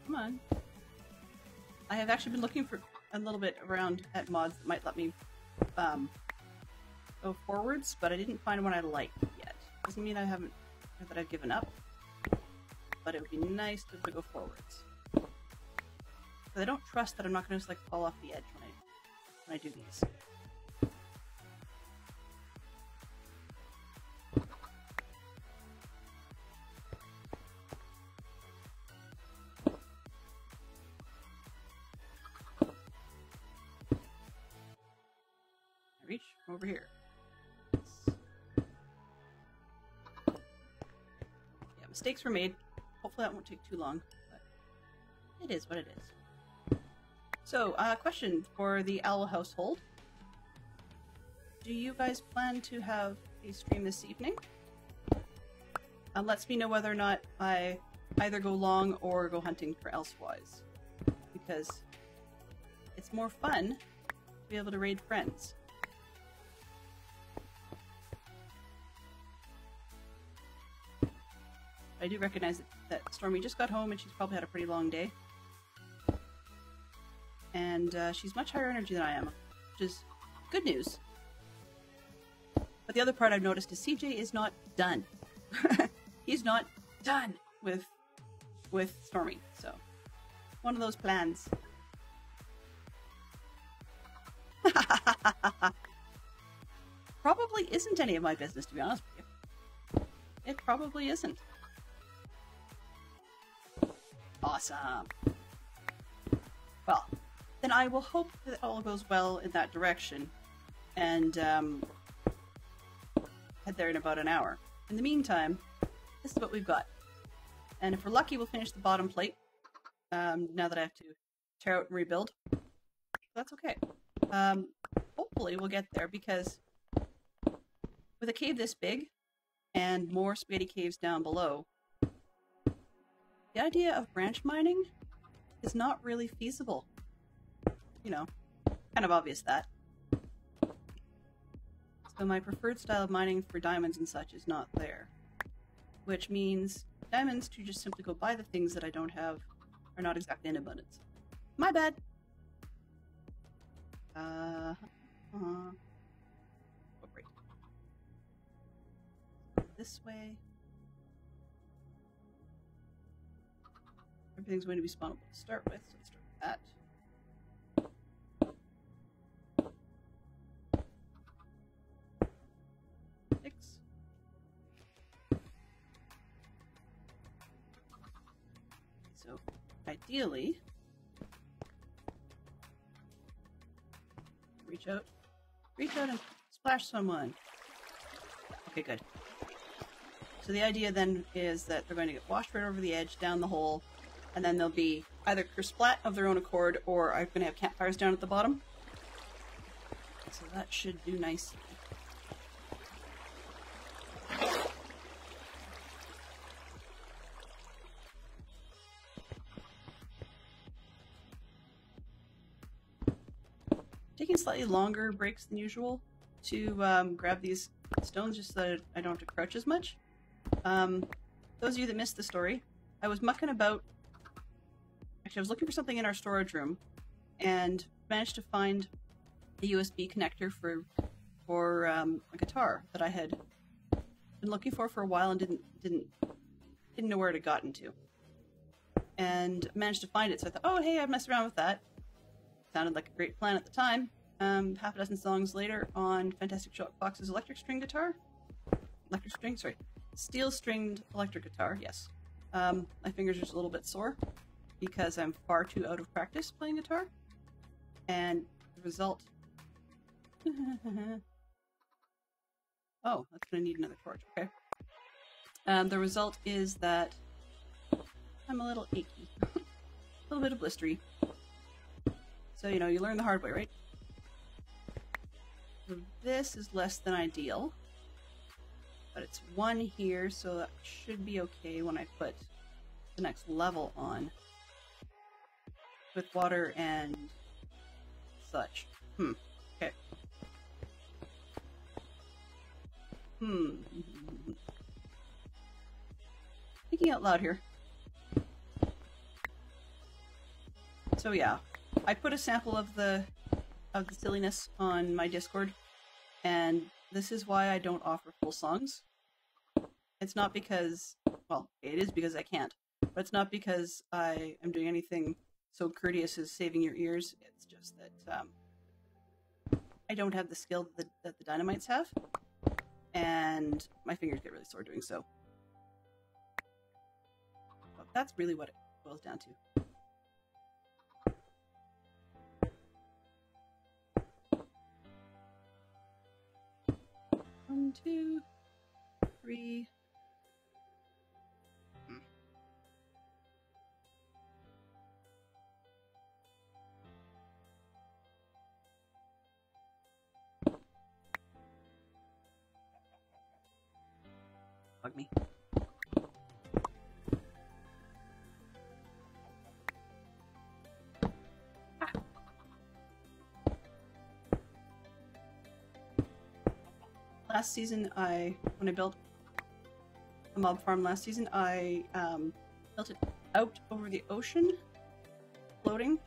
Come on. I have actually been looking for a little bit around at mods that might let me go forwards, but I didn't find one I liked yet. Doesn't mean that I've given up, but it would be nice to go forwards. But I don't trust that I'm not going to just like fall off the edge when I do these. Reach over here. Yeah, mistakes were made. Hopefully that won't take too long, but it is what it is. So, question for the Owl household. Do you guys plan to have a stream this evening? Lets me know whether or not I either go long or go hunting for Elsewise. Because it's more fun to be able to raid friends. I do recognize that Stormy just got home and she's probably had a pretty long day. And she's much higher energy than I am, which is good news. But the other part I've noticed is CJ is not done. He's not done with Stormy, so one of those plans. Probably isn't any of my business, to be honest with you. It probably isn't. Awesome. Well, then I will hope that all goes well in that direction, and head there in about an hour. In the meantime, this is what we've got. And if we're lucky, we'll finish the bottom plate, now that I have to tear out and rebuild. That's okay. Hopefully we'll get there, because with a cave this big, and more spaghetti caves down below, the idea of branch mining is not really feasible. You know, kind of obvious that. So my preferred style of mining for diamonds and such is not there. Which means diamonds to just simply go buy the things that I don't have are not exactly in abundance. My bad! Oh, great. This way. Everything's going to be spawnable to start with, so let's start with that. So, ideally, reach out and splash someone. Okay, good. So the idea then is that they're going to get washed right over the edge, down the hole, and then they'll be either kersplat of their own accord, or I'm going to have campfires down at the bottom. So that should do nicely. Taking slightly longer breaks than usual to grab these stones, just so that I don't have to crouch as much. Those of you that missed the story, I was mucking about. Actually, I was looking for something in our storage room, and managed to find the USB connector for a guitar that I had been looking for a while and didn't know where it had gotten to, and managed to find it. So I thought, oh hey, I've messed around with that. Sounded like a great plan at the time. Half a dozen songs later, on Fantastic Fox's electric string guitar. Steel stringed electric guitar, yes. My fingers are just a little bit sore because I'm far too out of practice playing guitar. And the result... oh, that's going to need another torch, okay. The result is that I'm a little achy. A little bit of blistery. So, you know, you learn the hard way, right? So this is less than ideal. But it's 1 here, so that should be okay when I put the next level on. With water and such. Okay. Thinking out loud here. So yeah, I put a sample of the silliness on my Discord, and this is why I don't offer full songs. It's not because, well, it is because I can't, but it's not because I am doing anything so courteous as saving your ears. It's just that I don't have the skill that the Dynamites have, and my fingers get really sore doing so. But that's really what it boils down to. 1, 2, 3. Bug me. last season, when I built a mob farm last season, I built it out over the ocean, floating.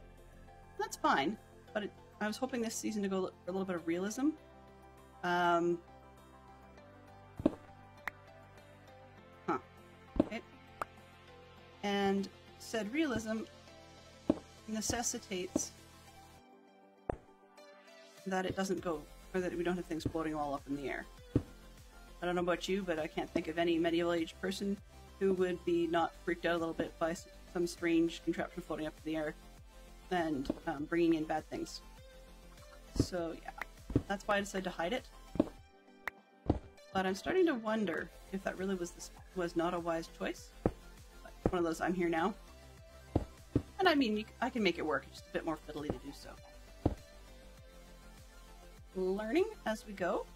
That's fine, but I was hoping this season to go for a little bit of realism. Okay. And said realism necessitates that it doesn't go, or that we don't have things floating all up in the air. I don't know about you, but I can't think of any medieval age person who would be not freaked out a little bit by some strange contraption floating up in the air and bringing in bad things. So yeah, that's why I decided to hide it. But I'm starting to wonder if that really was not a wise choice. Like one of those, I'm here now. And I mean, I can make it work, it's just a bit more fiddly to do so. Learning as we go.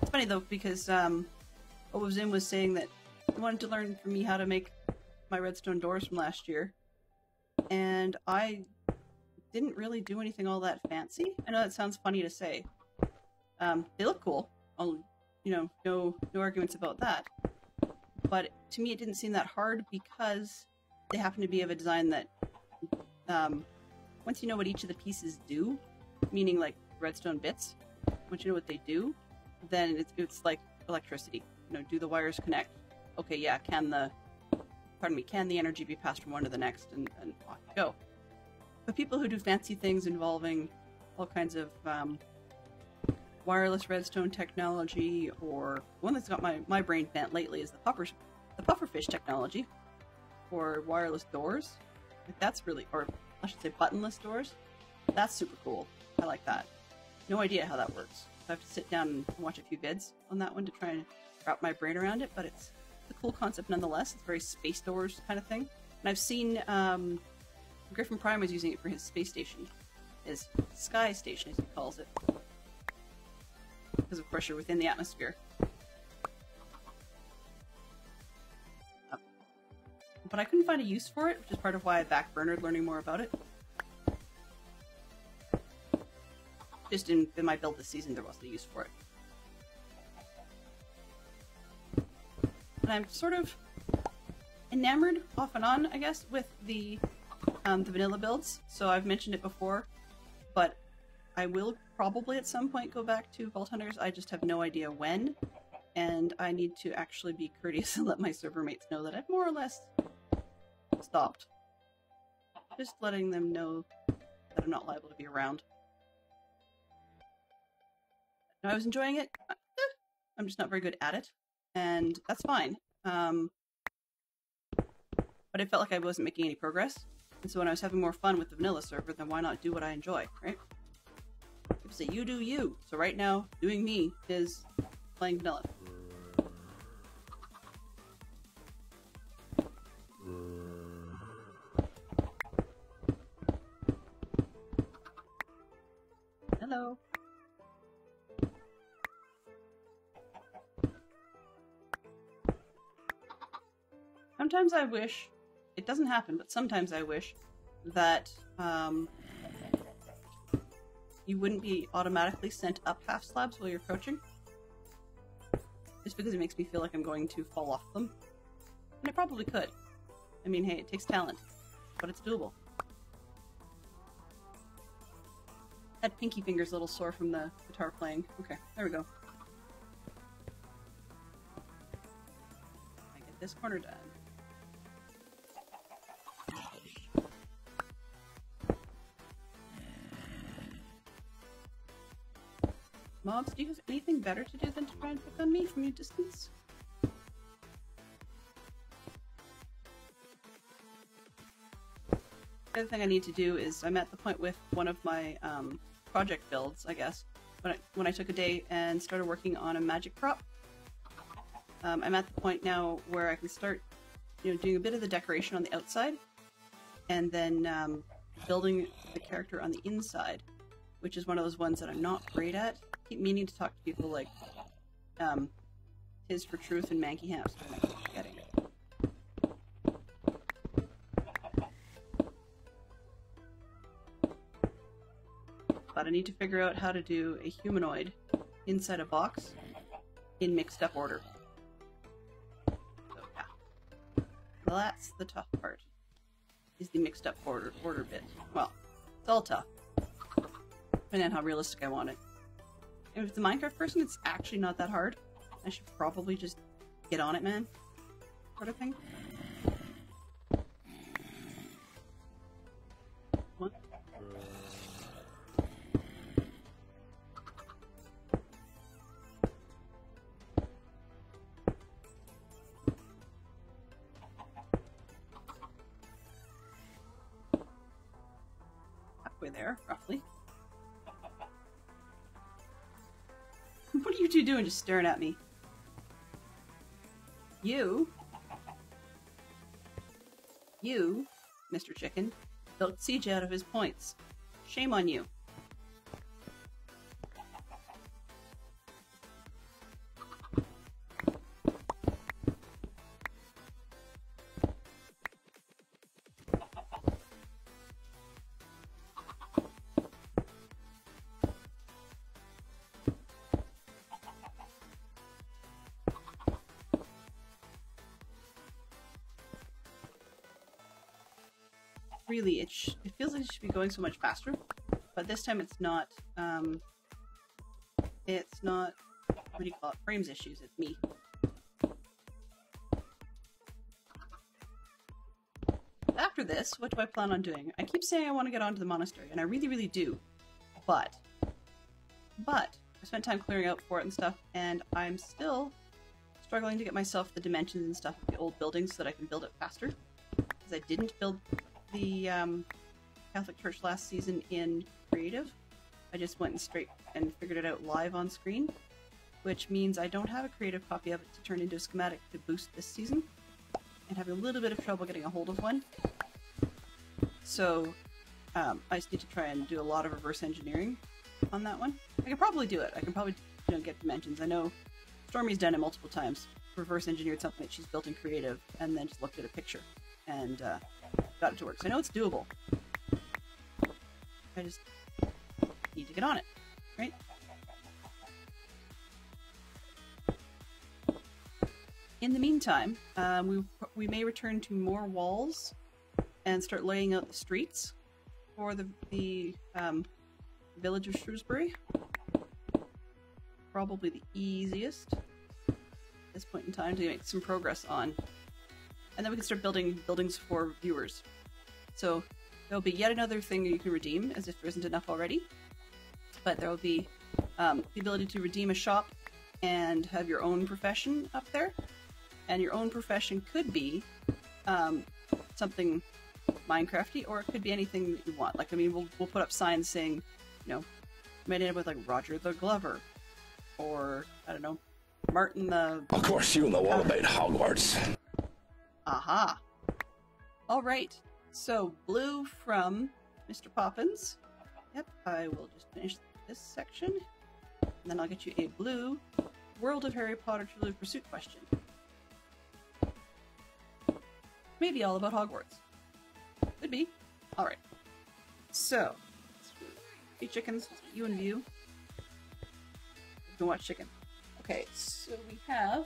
It's funny though, because Obuzin was saying that he wanted to learn from me how to make my redstone doors from last year. And I didn't really do anything all that fancy. I know that sounds funny to say. They look cool. No arguments about that. But to me, it didn't seem that hard because they happen to be of a design that, once you know what each of the pieces do, meaning like redstone bits, once you know what they do, then it's like electricity. Do the wires connect? Okay, yeah. Can the energy be passed from one to the next, and off you go. But people who do fancy things involving all kinds of wireless redstone technology, or one that's got my brain bent lately is the pufferfish technology, or wireless doors. Like that's really, or I should say buttonless doors. That's super cool. I like that. No idea how that works. I have to sit down and watch a few vids on that one to try and wrap my brain around it, but it's a cool concept nonetheless. It's very space doors kind of thing. And I've seen Griffin Prime was using it for his space station, his sky station as he calls it, because of course you're within the atmosphere. But I couldn't find a use for it, which is part of why I backburnered learning more about it. Just in my build this season, there wasn't a use for it. And I'm sort of enamored, off and on, I guess, with the vanilla builds. So I've mentioned it before, but I will probably at some point go back to Vault Hunters. I just have no idea when, and I need to actually be courteous and let my server mates know that I've more or less stopped. Just letting them know that I'm not liable to be around. I was enjoying it. I'm just not very good at it, and that's fine. But I felt like I wasn't making any progress, and so when I was having more fun with the vanilla server, then why not do what I enjoy, right? People say, you do you. So right now, doing me is playing vanilla. Hello. Sometimes I wish, it doesn't happen, but sometimes I wish that you wouldn't be automatically sent up half slabs while you're crouching. Just because it makes me feel like I'm going to fall off them. And I probably could. I mean, hey, it takes talent, but it's doable. That pinky finger's a little sore from the guitar playing. Okay, there we go. I get this corner done. Mobs, do you have anything better to do than to try and pick on me from your distance? The other thing I need to do is, I'm at the point with one of my project builds, I guess, when I took a day and started working on a magic prop. I'm at the point now where I can start, doing a bit of the decoration on the outside, and then building the character on the inside, which is one of those ones that I'm not great at. I keep meaning to talk to people like Tis for Truth and Manky Hamster, and I keep forgetting it. But I need to figure out how to do a humanoid inside a box in mixed up order. So yeah, well, that's the tough part, is the mixed up order bit. Well, it's all tough, depending on how realistic I want it. If it's a Minecraft person, it's actually not that hard. I should probably just get on it, man, sort of thing. What? Halfway there, roughly. What are you two doing, just staring at me? You, Mr. Chicken, built Siege out of his points. Shame on you. Really, it feels like it should be going so much faster, but this time it's not, what do you call it, frames issues, it's me. After this, what do I plan on doing? I keep saying I want to get onto the monastery, and I really, really do, but, I spent time clearing out for it and stuff, and I'm still struggling to get myself the dimensions and stuff of the old buildings so that I can build it faster, because I didn't build the Catholic Church last season in creative. I just went straight and figured it out live on screen, which means I don't have a creative copy of it to turn into a schematic to boost this season, and having a little bit of trouble getting a hold of one. So I just need to try and do a lot of reverse engineering on that one. I can probably do it. I can probably get dimensions. I know Stormy's done it multiple times. Reverse engineered something that she's built in creative and then just looked at a picture and got it to work. So I know it's doable. I just need to get on it, right? In the meantime, we may return to more walls and start laying out the streets for the village of Shrewsbury. Probably the easiest at this point in time to make some progress on. And then we can start building buildings for viewers. So there'll be yet another thing that you can redeem, as if there isn't enough already. But there will be the ability to redeem a shop and have your own profession up there. And your own profession could be something Minecrafty, or it could be anything that you want. Like, I mean, we'll put up signs saying, you might end up with like Roger the Glover, or I don't know, Martin the. Of course, you know all about Hogwarts. Aha. All right. So blue from Mr. Poppins. Yep. I will just finish this section, and then I'll get you a blue World of Harry Potter Trivial Pursuit question. Maybe all about Hogwarts. Could be. All right. So, hey chickens, you in view. You can watch chicken. Okay, so we have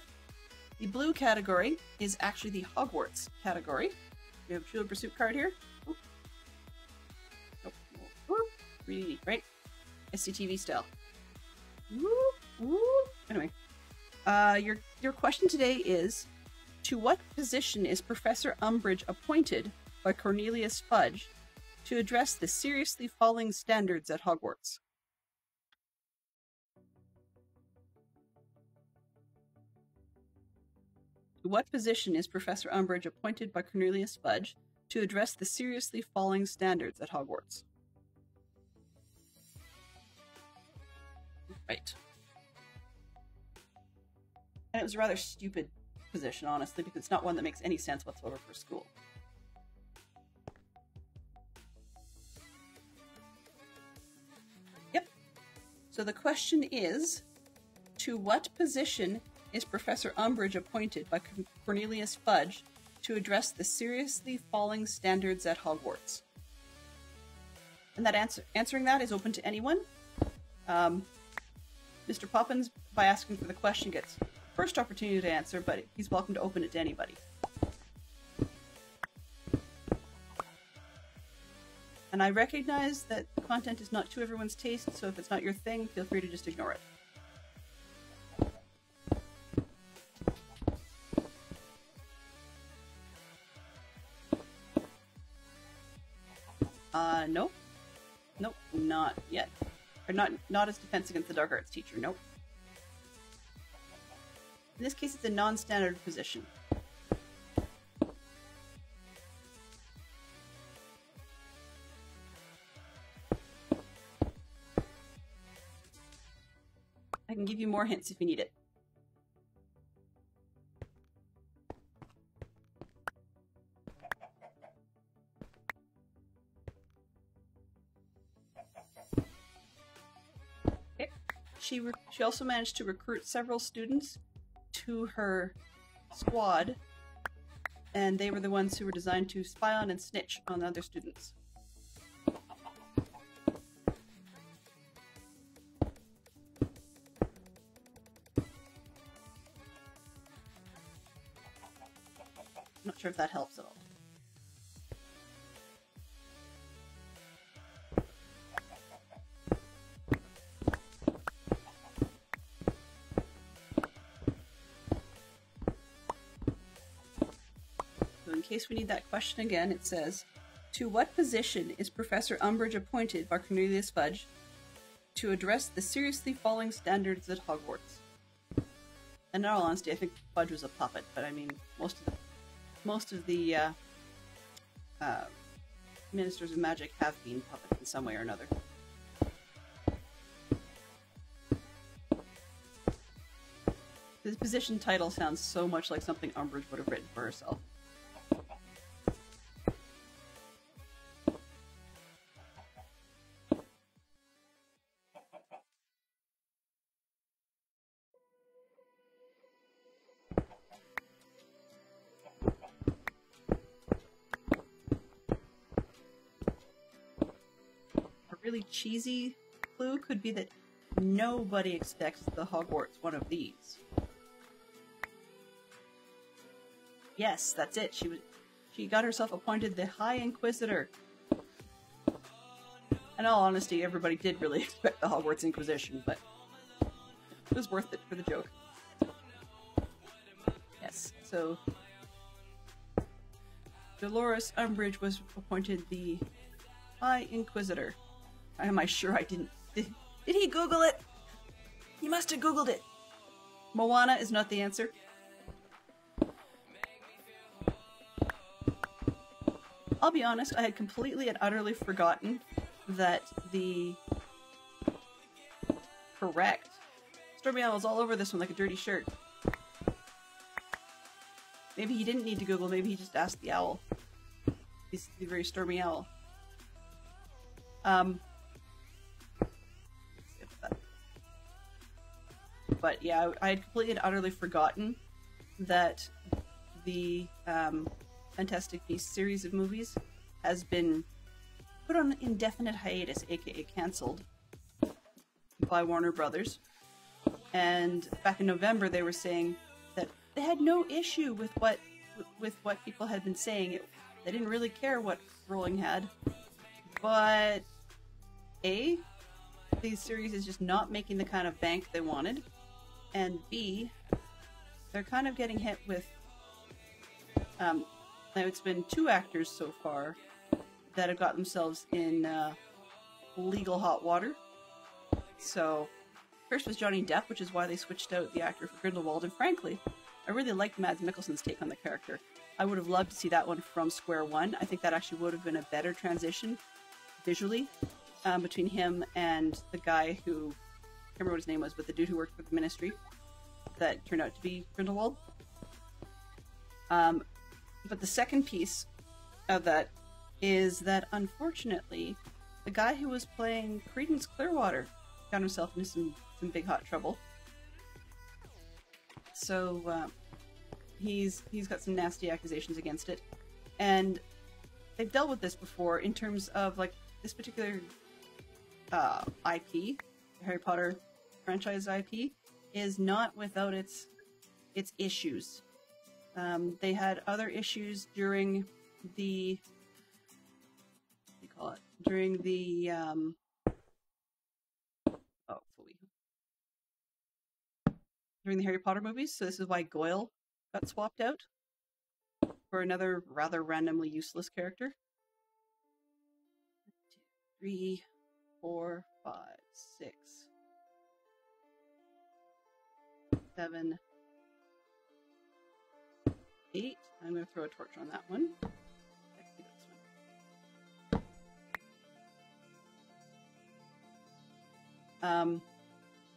the blue category is actually the Hogwarts category. We have a Trivial Pursuit card here. Oop. Oh, oh, really neat, right? SCTV style. Anyway, your question today is: to what position is Professor Umbridge appointed by Cornelius Fudge to address the seriously falling standards at Hogwarts? To what position is Professor Umbridge appointed by Cornelius Fudge to address the seriously falling standards at Hogwarts? Right. And it was a rather stupid position, honestly, because it's not one that makes any sense whatsoever for school. Yep. So the question is, to what position is Professor Umbridge appointed by Cornelius Fudge to address the seriously falling standards at Hogwarts? And that answering that is open to anyone. Mr. Poppins, by asking for the question, gets first opportunity to answer, but he's welcome to open it to anybody. And I recognize that the content is not to everyone's taste, so if it's not your thing, feel free to just ignore it. Nope. Nope, not yet. Or not as Defense Against the Dark Arts teacher, nope. In this case, it's a non-standard position. I can give you more hints if you need it. Okay. She also managed to recruit several students to her squad, and they were the ones who were designed to spy on and snitch on other students. Not sure if that helps at all. So in case we need that question again, it says, to what position is Professor Umbridge appointed by Cornelius Fudge to address the seriously falling standards at Hogwarts? And in all honesty, I think Fudge was a puppet, but I mean, most of the ministers of magic have been puppets in some way or another. This position title sounds so much like something Umbridge would have written for herself. Really cheesy clue could be that nobody expects the Hogwarts one of these. Yes, that's it. She got herself appointed the High Inquisitor. In all honesty, everybody did really expect the Hogwarts Inquisition, but it was worth it for the joke. Yes, so Dolores Umbridge was appointed the High Inquisitor. Am I sure I didn't... Did he Google it? He must have Googled it. Moana is not the answer. I'll be honest, I had completely and utterly forgotten that the correct... Stormy Owl's all over this one like a dirty shirt. Maybe he didn't need to Google, maybe he just asked the owl. He's the very Stormy Owl. But yeah, I had completely and utterly forgotten that the Fantastic Beasts series of movies has been put on indefinite hiatus, aka cancelled, by Warner Brothers. And back in November, they were saying that they had no issue with what people had been saying. They didn't really care what Rowling had, but A, these series is just not making the kind of bank they wanted. And B, they're kind of getting hit with, now it's been 2 actors so far that have got themselves in legal hot water. So, first was Johnny Depp, which is why they switched out the actor for Grindelwald, and frankly, I really liked Mads Mikkelsen's take on the character. I would have loved to see that one from square one. I think that actually would have been a better transition, visually, between him and the guy who... I can't remember what his name was, but the dude who worked for the Ministry that turned out to be Grindelwald. But the second piece of that is that, unfortunately, the guy who was playing Credence Clearwater got himself into some big hot trouble. So he's got some nasty accusations against it, and they've dealt with this before in terms of like this particular IP, Harry Potter franchise IP is not without its issues. They had other issues during the during the Harry Potter movies. So this is why Goyle got swapped out for another rather randomly useless character. 1, 2, 3, 4, 5, 6, 7, 8. I'm going to throw a torch on that one.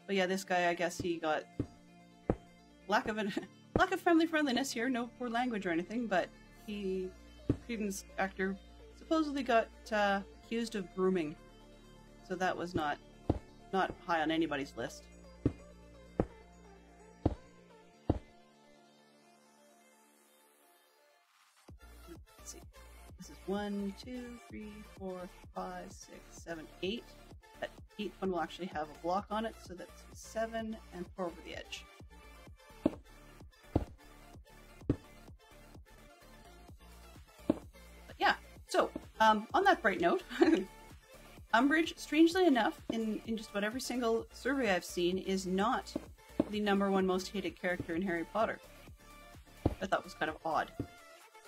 But yeah, this guy, I guess he got lack of family friendliness here. No poor language or anything, but Credence actor supposedly got accused of grooming, so that was not high on anybody's list. Let's see. This is 1, 2, 3, 4, 5, 6, 7, 8. That 8th one will actually have a block on it, so that's 7 and 4 over the edge. But yeah, so on that bright note, Umbridge, strangely enough, in just about every single survey I've seen, is not the #1 most hated character in Harry Potter. I thought was kind of odd.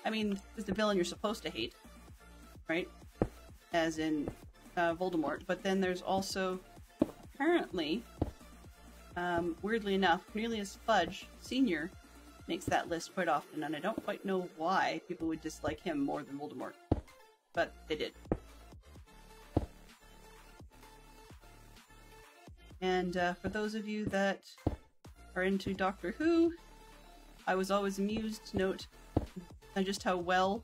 I mean, it's the villain you're supposed to hate, right? As in Voldemort, but then there's also, apparently, weirdly enough, Cornelius Fudge Sr. makes that list quite often, and I don't quite know why people would dislike him more than Voldemort, but they did. And for those of you that are into Doctor Who, I was always amused to note just how well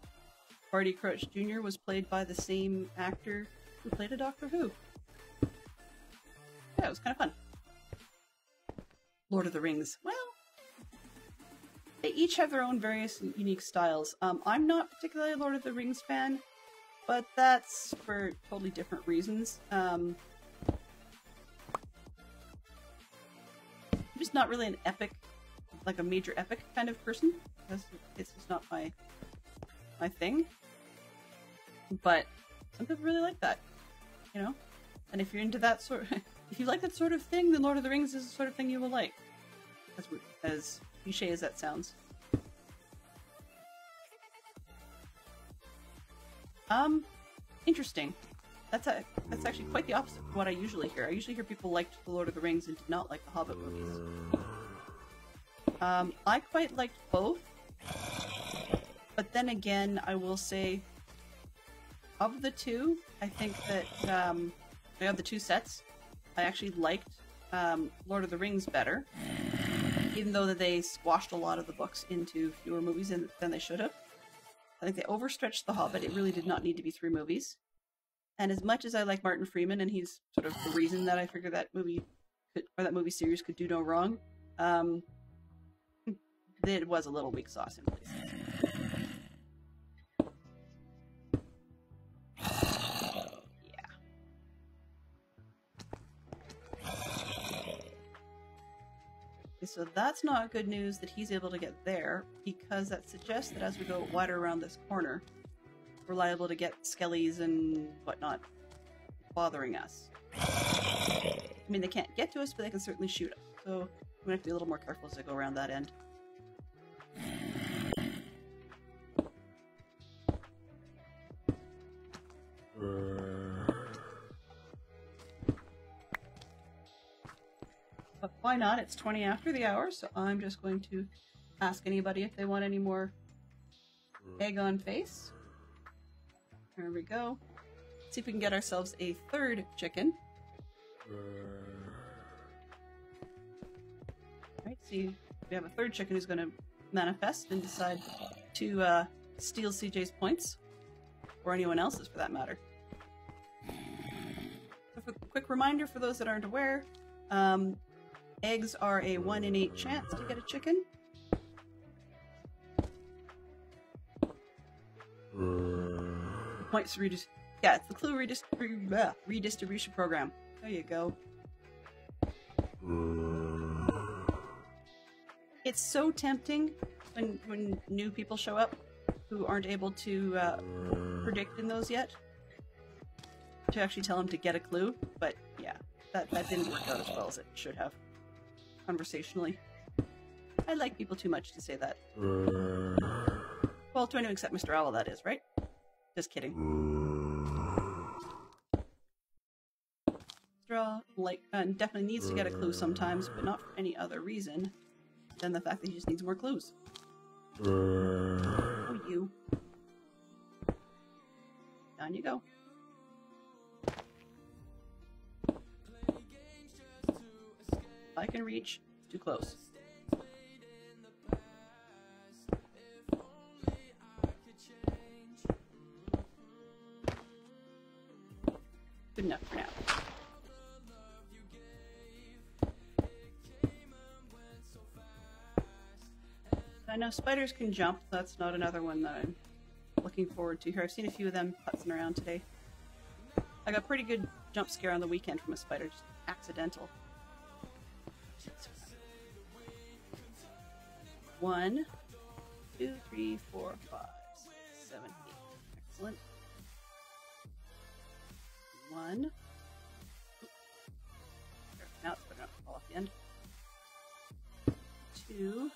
Barty Crouch Jr. was played by the same actor who played a Doctor Who. Yeah, it was kind of fun. Lord of the Rings. Well, they each have their own various unique styles. I'm not particularly a Lord of the Rings fan, but that's for totally different reasons. I'm just not really an epic, like a major epic kind of person. It's just not my thing. But some people really like that, you know? And if you're into that if you like that sort of thing, then Lord of the Rings is the sort of thing you will like. As cliche as that sounds. Interesting. That's actually quite the opposite of what I usually hear. I usually hear people liked The Lord of the Rings and did not like the Hobbit movies. I quite liked both. But then again, I will say, of the two, I think that I have the two sets. I actually liked Lord of the Rings better, even though that they squashed a lot of the books into fewer movies than they should have. I think they overstretched The Hobbit. It really did not need to be 3 movies. And as much as I like Martin Freeman, and he's sort of the reason that I figured that movie series could do no wrong, it was a little weak sauce in places. So that's not good news that he's able to get there, because that suggests that as we go wider around this corner, we're liable to get skellies and whatnot bothering us. I mean, they can't get to us, but they can certainly shoot us. So I'm going to have to be a little more careful as I go around that end. But why not? It's 20 after the hour, so I'm just going to ask anybody if they want any more egg on face. There we go. Let's see if we can get ourselves a 3rd chicken. Alright, see, we have a 3rd chicken who's going to manifest and decide to steal CJ's points. Or anyone else's, for that matter. So a quick reminder for those that aren't aware, eggs are a 1 in 8 chance to get a chicken. Points yeah, it's the clue redistribution program. There you go. It's so tempting when new people show up who aren't able to predict in those yet to actually tell them to get a clue, but yeah, that didn't work out as well as it should have conversationally. I like people too much to say that. Well, to anyone except Mr. Owl, that is, right? Just kidding. Mr. Owl definitely needs to get a clue sometimes, but not for any other reason than the fact that he just needs more clues. Oh, you. Down you go. If I can reach, it's too close. Good enough for now. I know spiders can jump. That's not another one that I'm looking forward to here. I've seen a few of them putzing around today. I got a pretty good jump scare on the weekend from a spider, just accidental. 1, 2, 3, 4, 5, 6, 7, 8. Excellent. 1. There, now it's better not to fall off the end. 2.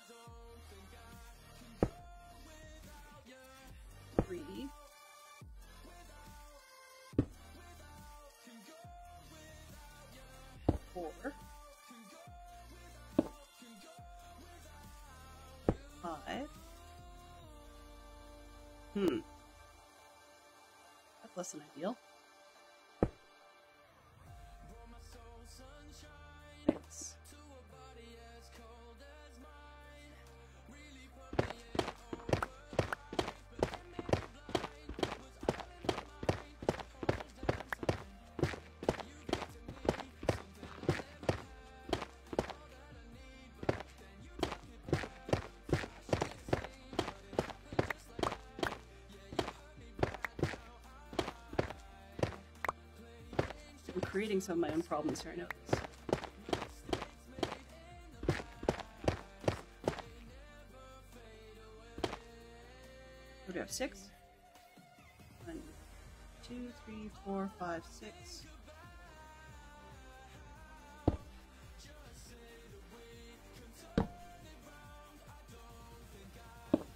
3. 4. 5. That's less than ideal. 6. I'm creating some of my own problems here, I know this. What do I have? 6? 1, 2, 3, 4, 5, 6.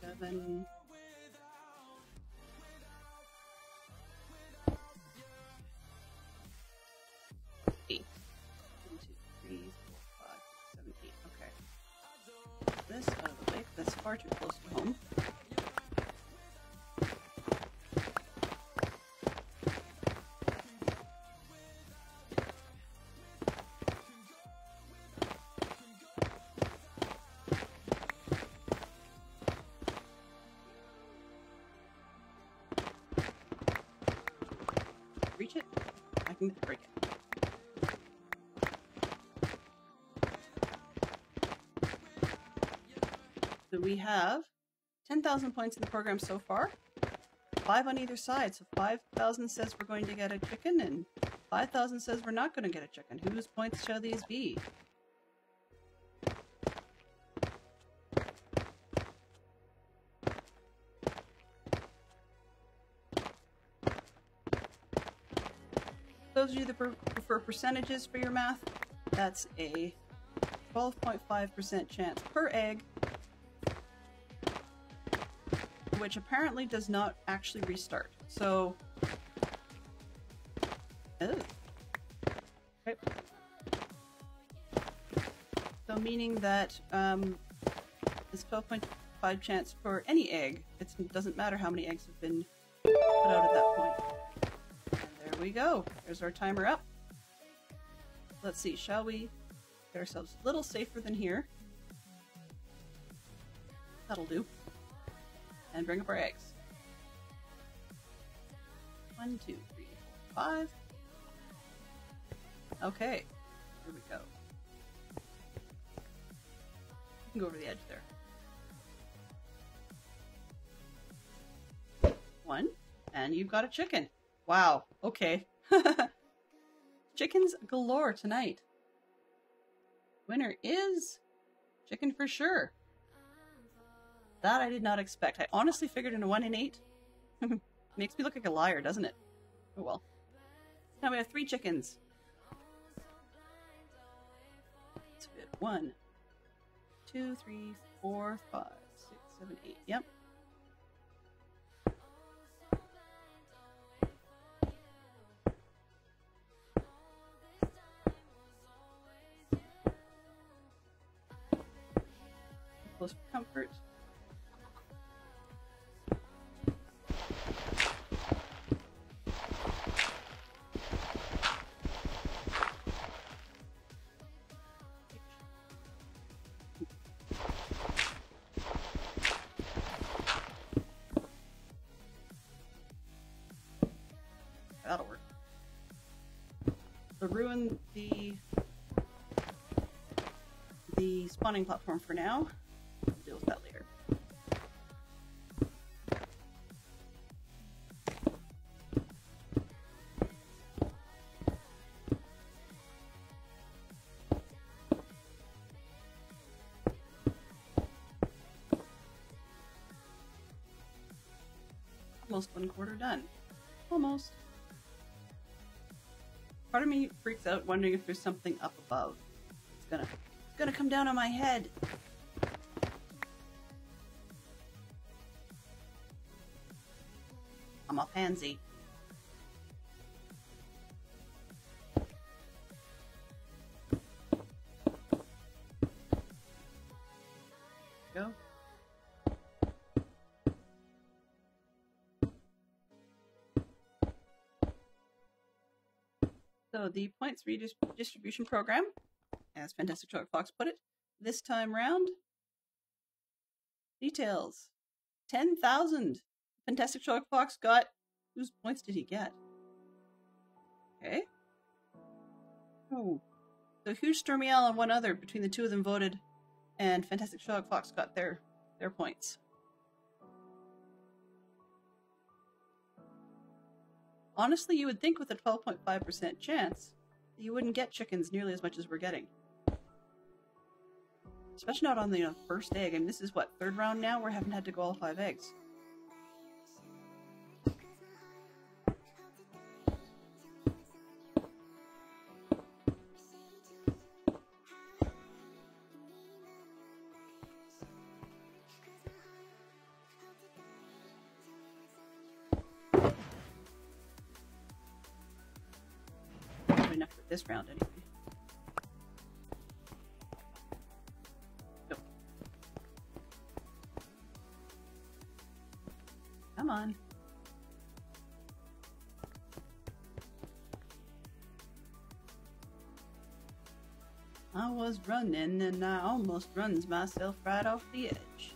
7. 8. 1, 2, 3, 4, 5, 6, 7, 8. Okay. This out of the way. That's far too close to home. Reach it. I can break it. So we have 10,000 points in the program so far. 5 on either side. So 5,000 says we're going to get a chicken, and 5,000 says we're not going to get a chicken. Whose points shall these be? Those of you that prefer percentages for your math, that's a 12.5% chance per egg, which apparently does not actually restart. So, okay. So meaning that this 12.5 chance for any egg. It doesn't matter how many eggs have been put out at that point. There we go. There's our timer up. Let's see, shall we get ourselves a little safer than here? That'll do. And bring up our eggs. 1, 2, 3, 4, 5. Okay, here we go. You can go over the edge there. 1, and you've got a chicken. Wow, okay. Chickens galore tonight. Winner is chicken for sure. That I did not expect. I honestly figured in a 1 in 8. Makes me look like a liar, doesn't it? Oh well. Now we have 3 chickens. That's good. 1, 2, 3, 4, 5, 6, 7, 8. Yep. Close for comfort. That'll work. So ruin the spawning platform for now. We'll deal with that later. Almost 1/4 done. Almost. Part of me freaks out wondering if there's something up above. It's gonna come down on my head. I'm a pansy. Go. So the points redistribution program, as Fantastic Chocolate Fox put it, this time round, details. 10,000. Fantastic Chocolate Fox got, whose points did he get? Okay. Oh. So Huge Stormy Owl and one other, between the two of them voted, and Fantastic Chocolate Fox got their points. Honestly, you would think with a 12.5% chance that you wouldn't get chickens nearly as much as we're getting. Especially not on the first egg. I mean, this is what, 3rd round now? We haven't had to go all 5 eggs. Enough for this round anyway. Go. Come on. I was running and I almost runs myself right off the edge.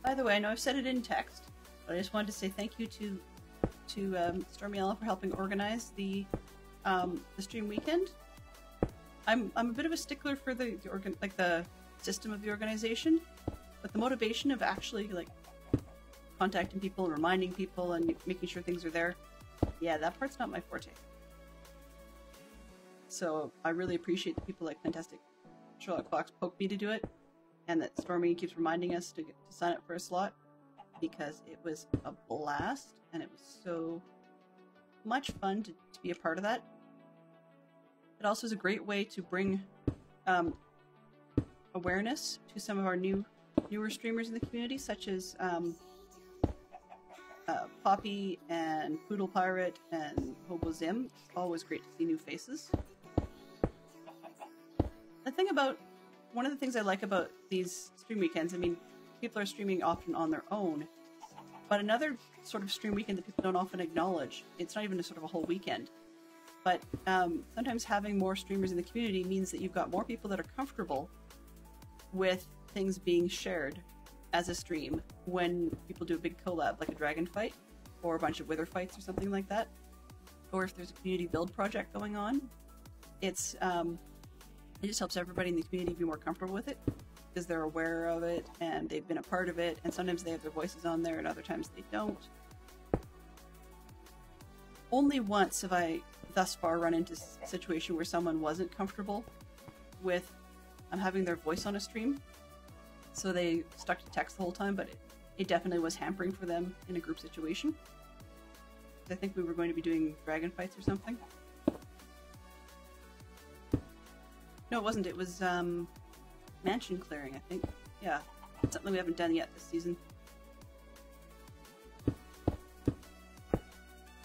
By the way, I know I've said it in text, but I just wanted to say thank you to Stormy Owl for helping organize the stream weekend. I'm a bit of a stickler for the system of the organization, but the motivation of actually contacting people and reminding people and making sure things are there, yeah, that part's not my forte. So I really appreciate the people like Fantastic Sherlock Fox poke me to do it, and that Stormy keeps reminding us to sign up for a slot, because it was a blast and it was so much fun to be a part of that. It also is a great way to bring awareness to some of our newer streamers in the community, such as Poppy and Poodle Pirate and Hobo Zim. It's always great to see new faces. One of the things I like about these stream weekends, I mean, people are streaming often on their own, but another sort of stream weekend that people don't often acknowledge, it's not even a sort of a whole weekend, but sometimes having more streamers in the community means that you've got more people that are comfortable with things being shared as a stream when people do a big collab, like a dragon fight, or a bunch of wither fights or something like that, or if there's a community build project going on. it's it just helps everybody in the community be more comfortable with it because they're aware of it and they've been a part of it, and sometimes they have their voices on there and other times they don't. Only once have I thus far run into a situation where someone wasn't comfortable with having their voice on a stream, so they stuck to text the whole time, but it definitely was hampering for them in a group situation. I think we were going to be doing dragon fights or something. No, it wasn't. It was mansion clearing, I think. Yeah, something we haven't done yet this season.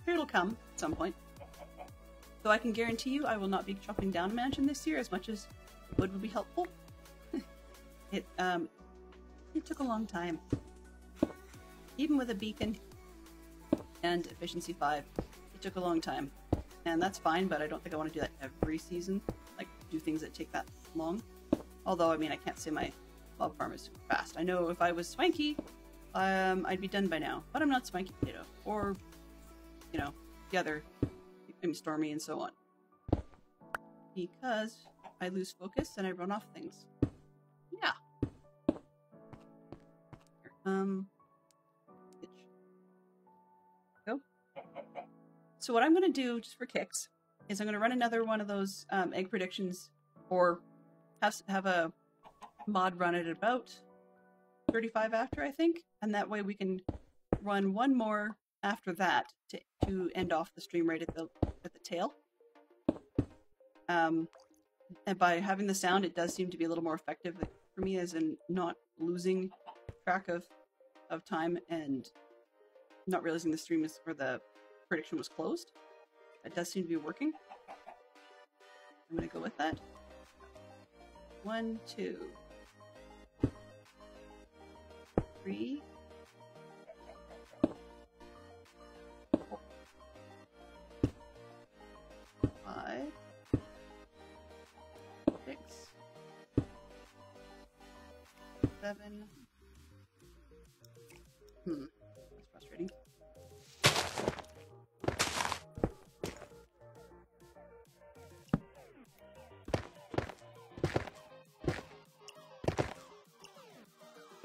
It'll come at some point. Though I can guarantee you I will not be chopping down a mansion this year as much as wood would be helpful. It took a long time. Even with a beacon and efficiency 5, it took a long time. And that's fine, but I don't think I want to do that every season. Like, do things that take that long. Although, I mean, I can't say my log farm is super fast. I know if I was Swanky, I'd be done by now. But I'm not Swanky Potato. Or, you know, the other, Stormy and so on. Because I lose focus and I run off things. Yeah. Here, go. So what I'm going to do, just for kicks, is I'm going to run another one of those egg predictions, or have a mod run it at about 35 after, I think, and that way we can run one more after that to end off the stream right at the tail. And by having the sound, it does seem to be a little more effective for me, as in not losing track of time and not realizing the stream is, or the prediction was closed. That does seem to be working. I'm gonna go with that. 1, 2, 3, 4, 5, 6, 7. That's frustrating.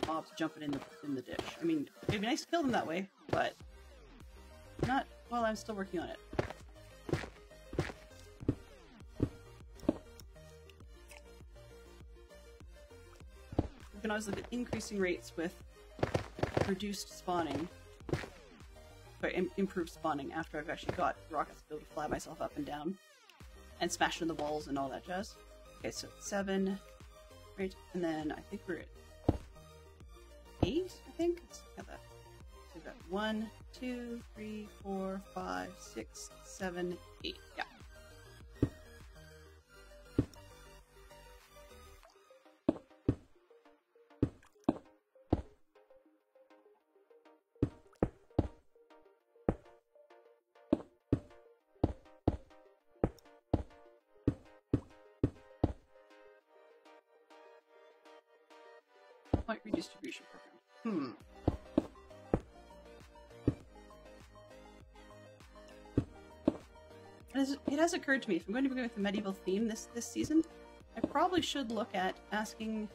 Mobs jumping in the dish. I mean, it'd be nice to kill them that way, but not while I'm still working on it. You can always look at increasing rates with reduced spawning, or improved spawning after I've actually got rockets to be able to fly myself up and down and smash into the walls and all that jazz. Okay, so 7, right, and then I think we're at 8, I think. Let's have that. So we've got 1, 2, 3, 4, 5, 6, 7, 8. Yeah. Point redistribution program. It has occurred to me, if I'm going to be going with the medieval theme this season, I probably should look at asking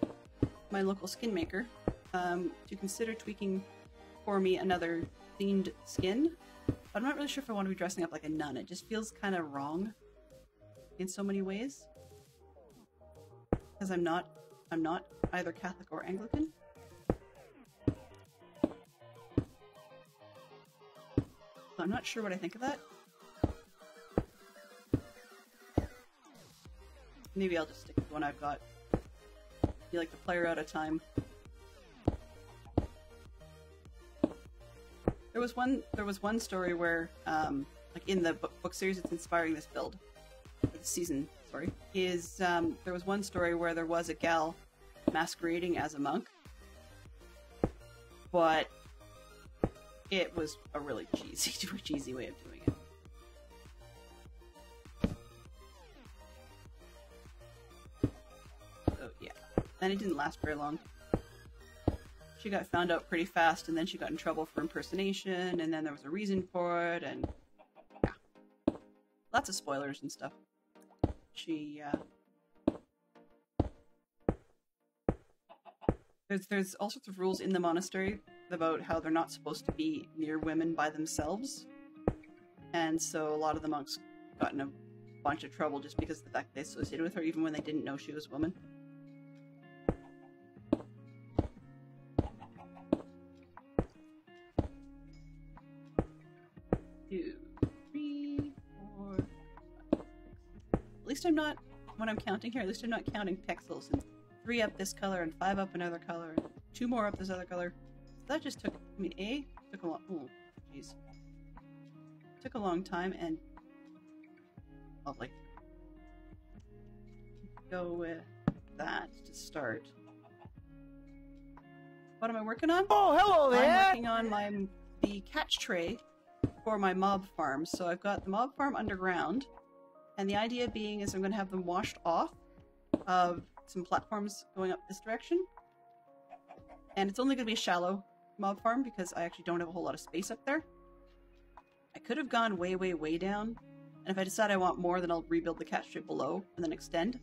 my local skin maker to consider tweaking for me another themed skin. But I'm not really sure if I want to be dressing up like a nun. It just feels kind of wrong in so many ways. Because I'm not either Catholic or Anglican. So I'm not sure what I think of that. Maybe I'll just stick with the one I've got. Be like the player out of time. There was one story where, like in the book series that's inspiring this build, this season, sorry, is there was one story where there was a gal masquerading as a monk, but it was a really cheesy way of doing it. So yeah, and it didn't last very long. She got found out pretty fast, and then she got in trouble for impersonation, and then there was a reason for it, and yeah, lots of spoilers and stuff. she there's all sorts of rules in the monastery about how they're not supposed to be near women by themselves, and so a lot of the monks got in a bunch of trouble just because of the fact they associated with her, even when they didn't know she was a woman. 2, 3, 4, 5, 6. At least I'm not, when I'm counting here, at least I'm not counting pixels and 3 up this color and 5 up another color and 2 more up this other color. So that just took, I mean, A, took a long, oh, jeez. Took a long time, and lovely. Go with that to start. What am I working on? Oh, hello there! I'm working on the catch tray for my mob farm. So I've got the mob farm underground, and the idea being is I'm going to have them washed off of some platforms going up this direction. And it's only going to be a shallow mob farm because I actually don't have a whole lot of space up there. I could have gone way, way, way down, and if I decide I want more, then I'll rebuild the catch tray below and then extend.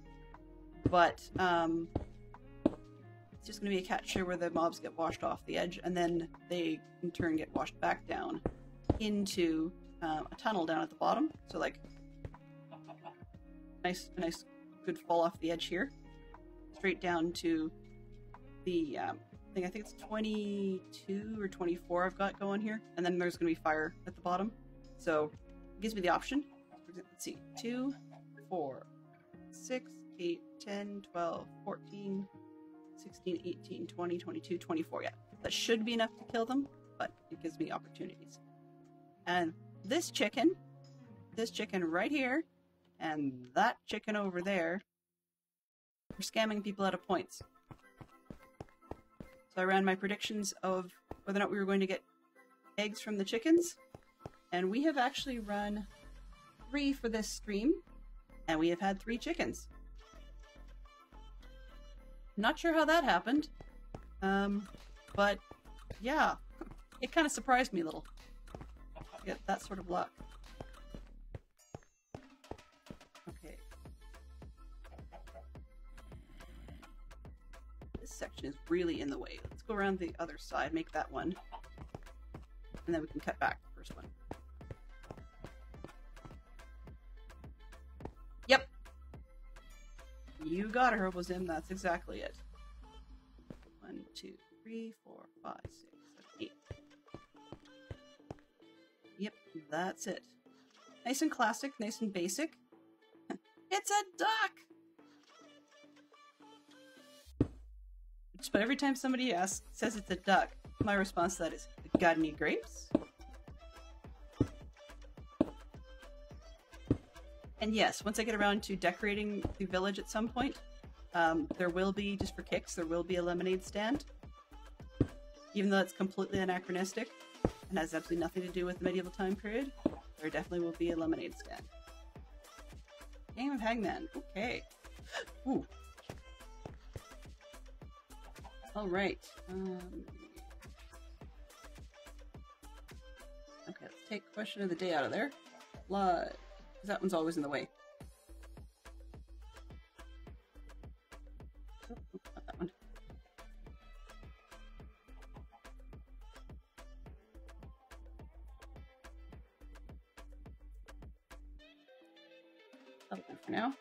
But it's just going to be a catch tray where the mobs get washed off the edge, and then they in turn get washed back down into a tunnel down at the bottom. So like a nice good fall off the edge here, straight down to the thing. I think it's 22 or 24 I've got going here, and then there's going to be fire at the bottom. So it gives me the option. Let's see, 2, 4, 6, 8, 10, 12, 14, 16, 18, 20, 22, 24. Yeah, that should be enough to kill them, but it gives me opportunities. And this chicken right here, and that chicken over there, we're scamming people out of points. So I ran my predictions of whether or not we were going to get eggs from the chickens, and we have actually run 3 for this stream, and we have had 3 chickens. Not sure how that happened, but yeah, it kind of surprised me a little. To get that sort of luck. Okay. This section is really in the way. Let's go around the other side, make that one, and then we can cut back the first one. Yep. You got her, Herbozim. That's exactly it. 1, 2, 3, 4, 5, 6, 7, 8. Yep, that's it. Nice and classic, nice and basic. It's a duck! But every time somebody says it's a duck, my response to that is, got any grapes? And yes, once I get around to decorating the village at some point, there will be, just for kicks, there will be a lemonade stand. Even though it's completely anachronistic and has absolutely nothing to do with the medieval time period, there definitely will be a lemonade stand. Game of Hangman, okay. Ooh. Alright. Okay, let's take question of the day out of there. Live. Because that one's always in the way. Oh, not that one. That'll do for now.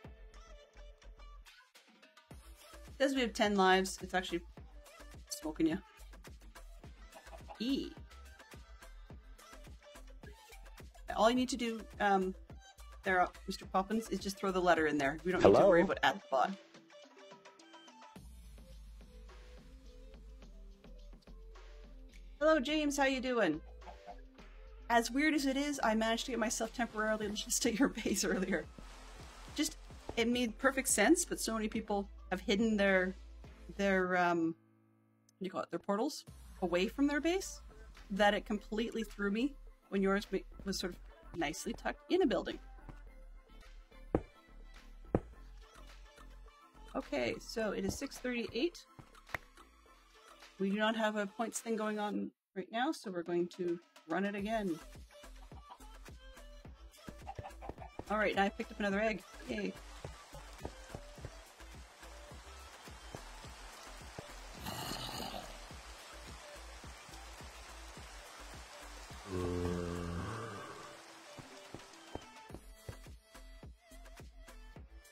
Because we have 10 lives, it's actually smoking you. E. All you need to do, there, Mr. Poppins, is just throw the letter in there. We don't need to worry about at the bottom. Hello, James. How you doing? As weird as it is, I managed to get myself temporarily just at your base earlier. Just, it made perfect sense, but so many people have hidden their what do you call it, their portals away from their base, that it completely threw me when yours was sort of nicely tucked in a building. Okay, so it is 6:38. We do not have a points thing going on right now, so we're going to run it again. Alright, now I picked up another egg. Yay.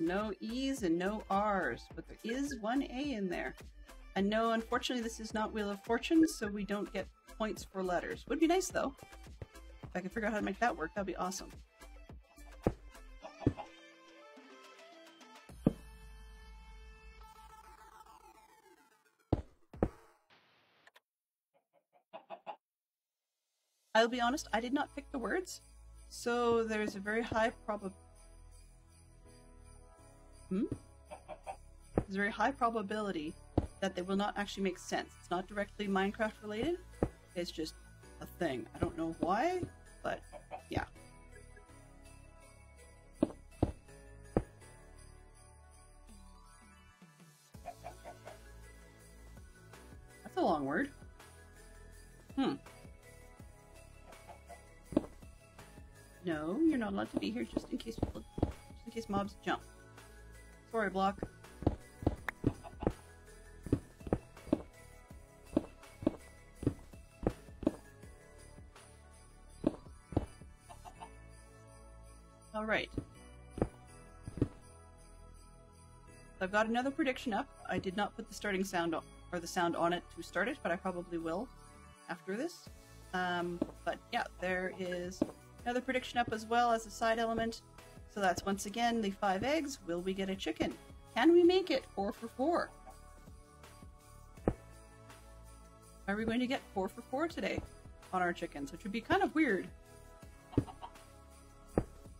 No E's and no R's, but there is one A in there. And no, unfortunately, this is not Wheel of Fortune, so we don't get points for letters. Would be nice, though. If I could figure out how to make that work, that'd be awesome. I'll be honest, I did not pick the words, so there's a very high There's a very high probability that they will not actually make sense. It's not directly Minecraft related, it's just a thing. I don't know why, but yeah. That's a long word. No, you're not allowed to be here just in case mobs jump. Sorry, block. All right. I've got another prediction up. I did not put the starting sound or the sound on it to start it, but I probably will after this. But yeah, there is another prediction up as well as a side element. So that's once again the 5 eggs. Will we get a chicken? Can we make it 4 for 4? Are we going to get 4 for 4 today on our chickens? Which would be kind of weird.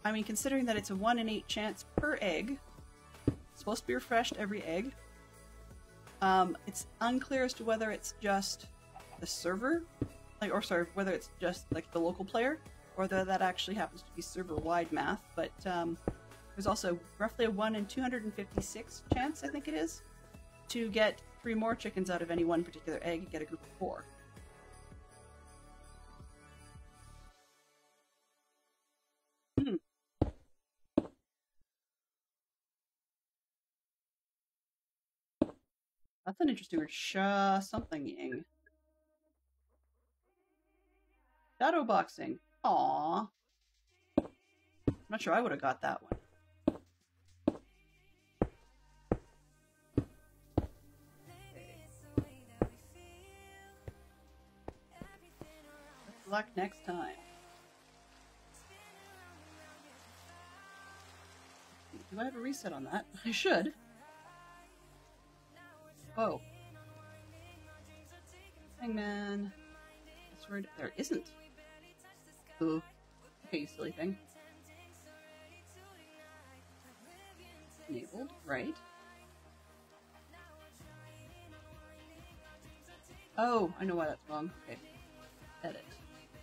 I mean, considering that it's a 1 in 8 chance per egg. It's supposed to be refreshed every egg. It's unclear as to whether it's just the server, whether it's just like the local player, or whether that actually happens to be server-wide math. But there's also roughly a 1 in 256 chance, I think it is, to get 3 more chickens out of any one particular egg and get a group of 4. That's an interesting word. Something-ing. Shadow boxing. Aww. I'm not sure I would have got that one. Let's luck next time. Do I have a reset on that? I should. Oh. Hangman. Password. There isn't. Ooh. Okay, you silly thing. Enabled, right. Oh, I know why that's wrong. Okay. Edit.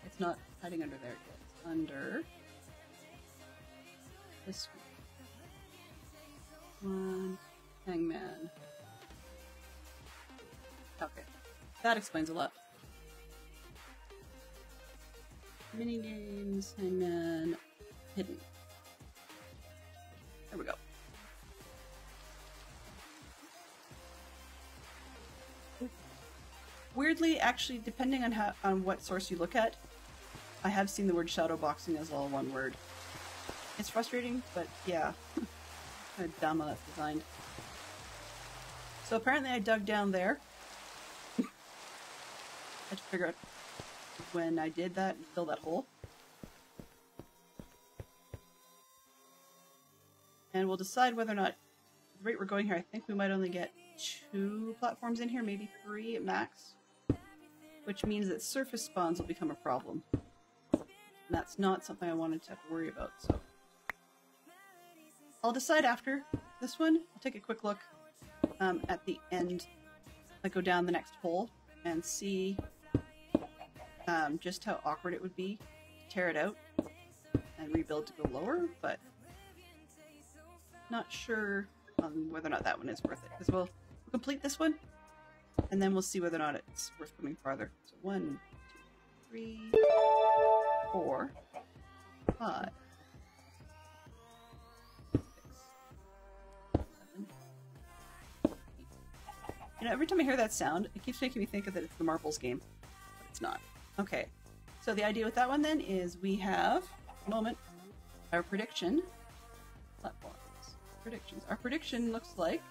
It's not hiding under there. It's under this one. Hangman. Okay. That explains a lot. Minigames, Hangman, hidden. There we go. Weirdly, actually, depending on what source you look at, I have seen the word shadow boxing as all one word. It's frustrating, but yeah. Kind of dumb how that's designed. So apparently I dug down there. I had to figure out when I did that and fill that hole. And we'll decide whether or not, at the rate we're going here, I think we might only get 2 platforms in here, maybe 3 at max. Which means that surface spawns will become a problem. And that's not something I wanted to have to worry about, so. I'll decide after this one. I'll take a quick look at the end. I go down the next hole and see just how awkward it would be to tear it out and rebuild to go lower, but not sure on whether or not that one is worth it, because we'll complete this one and then we'll see whether or not it's worth coming farther. So 1, 2, 3, 4, 5, 6, 7, 8. You know, every time I hear that sound, it keeps making me think that it's the Marbles game, but it's not. Okay, so the idea with that one then is we have, at the moment, our prediction platforms. predictions. Our prediction looks like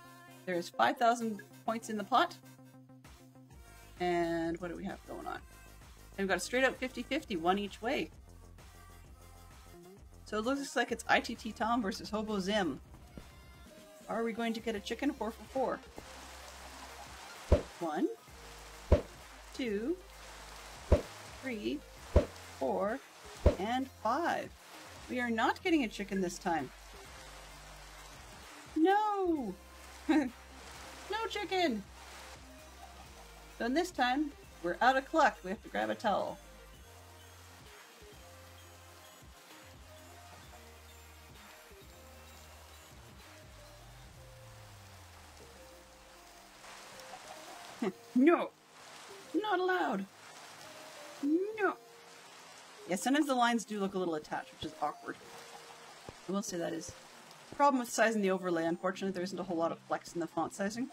there's 5,000 points in the pot. And what do we have going on? And we've got a straight out 50-50, one each way. So it looks like it's ITT Tom versus Hobo Zim. Are we going to get a chicken 4 for 4? 1, 2, 3, 4, and 5. We are not getting a chicken this time. No! No chicken! So this time, we're out of cluck. We have to grab a towel. No! Not allowed! No! Yeah, sometimes the lines do look a little attached, which is awkward. I will say that is the problem with sizing the overlay. Unfortunately, there isn't a whole lot of flex in the font sizing.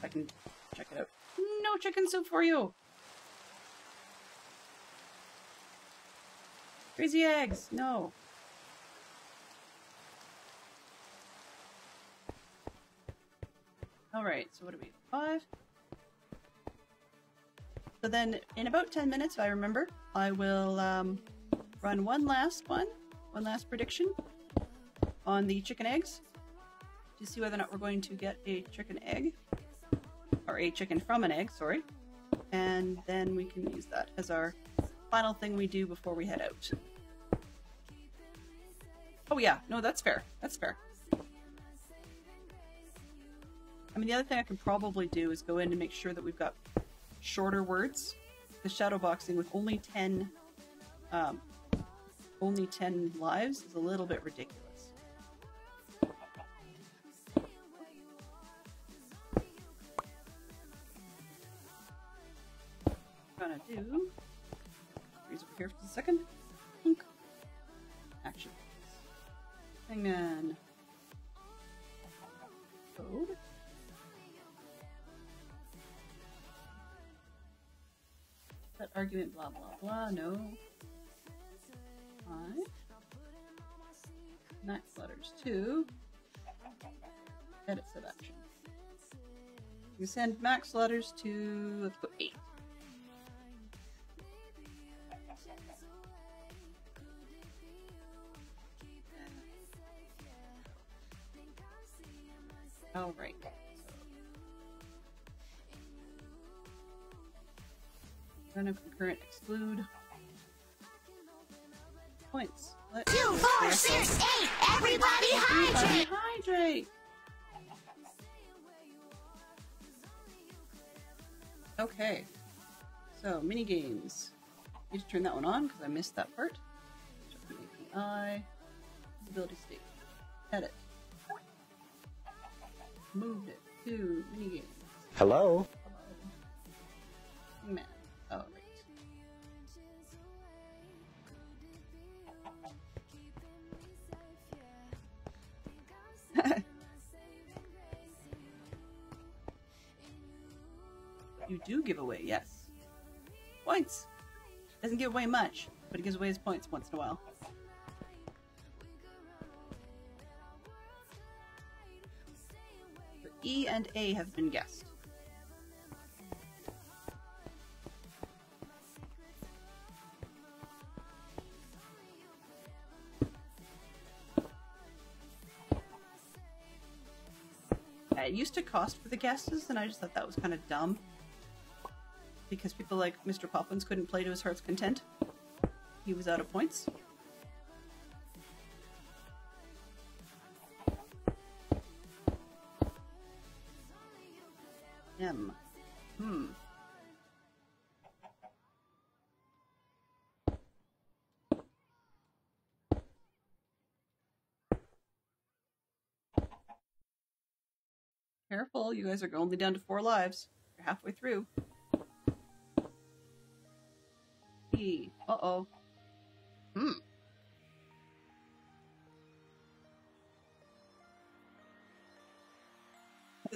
I can check it out. No chicken soup for you! Crazy eggs! No! Alright, so what do we have? 5? So then, in about 10 minutes, if I remember, I will run one last prediction on the chicken eggs to see whether or not we're going to get a chicken egg, or a chicken from an egg, sorry, and then we can use that as our final thing we do before we head out. Oh yeah, no, that's fair. That's fair. I mean, the other thing I can probably do is go in and make sure that we've got shorter words. The shadow boxing with only 10 lives is a little bit ridiculous. Gonna do freeze over here for a second. Plunk. Action. Hangman. Code. That argument, blah blah blah. No. 5. Max letters 2. Edit set action. You send max letters to, let's put 8. All right. Run a concurrent exclude. Points. 2, 4, 6, 8. Everybody hydrate. Hydrate. Okay. So mini games. Need to turn that one on because I missed that part. Check the API. Visibility state. Edit. Moved it to mini games. Hello? Man. Oh, right. You do give away, yes. Points! Doesn't give away much, but it gives away his points once in a while. So E and A have been guessed. It used to cost for the guesses, and I just thought that was kind of dumb. Because people like Mr. Poppins couldn't play to his heart's content. He was out of points. M. Careful, you guys are only down to 4 lives. You're halfway through. E. Uh-oh.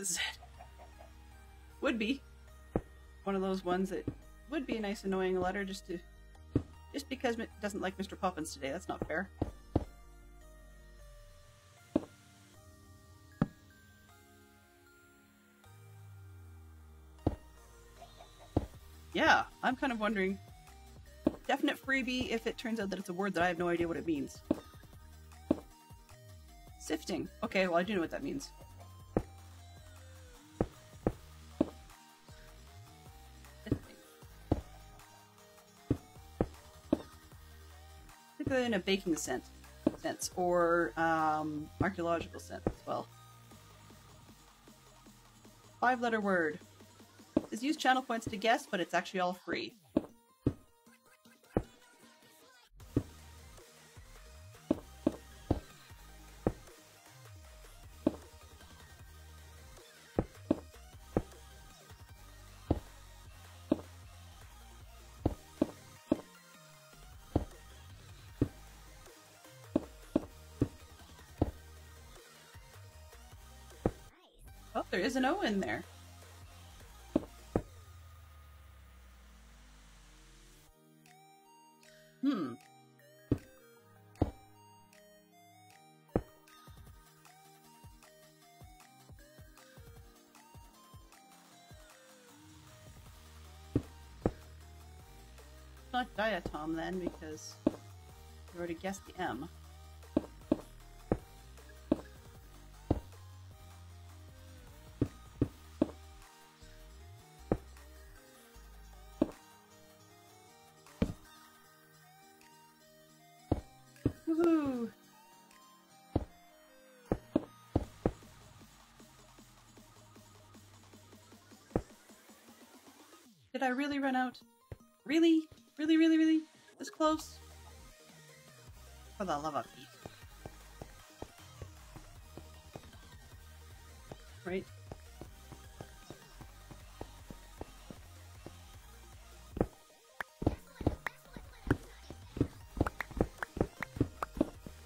Z. Would be one of those ones that would be a nice annoying letter just because it doesn't like Mr. Poppins today. That's not fair. Yeah, I'm kind of wondering. Definite freebie if it turns out that it's a word that I have no idea what it means. Sifting. Okay, well I do know what that means. Sifting. Particularly in a baking sense, or archaeological sense as well. 5-letter word. Is use channel points to guess, but it's actually all free. Oh, there is an O in there. Not diatom then, because you already guessed the M. Woohoo! Did I really run out? Really? Really, really, really? This close? For the love of Pete. Right?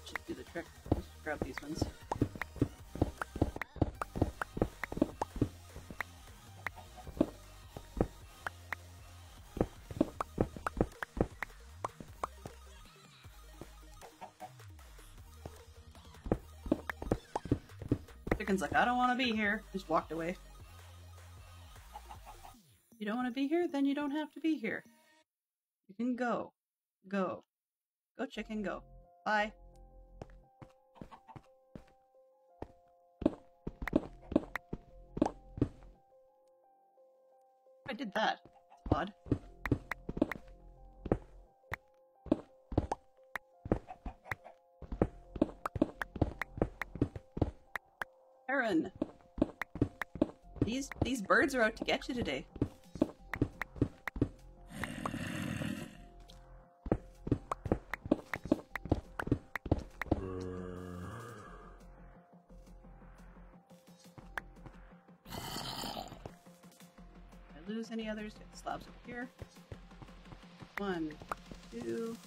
Should do the trick. Just grab these ones. Chicken's like, I don't want to be here. Just walked away. You don't want to be here? Then you don't have to be here. You can go. Go. Go, chicken, go. Bye. I did that. Odd. Heron. These birds are out to get you today. Lose any others? Get the slabs up here. 1, 2.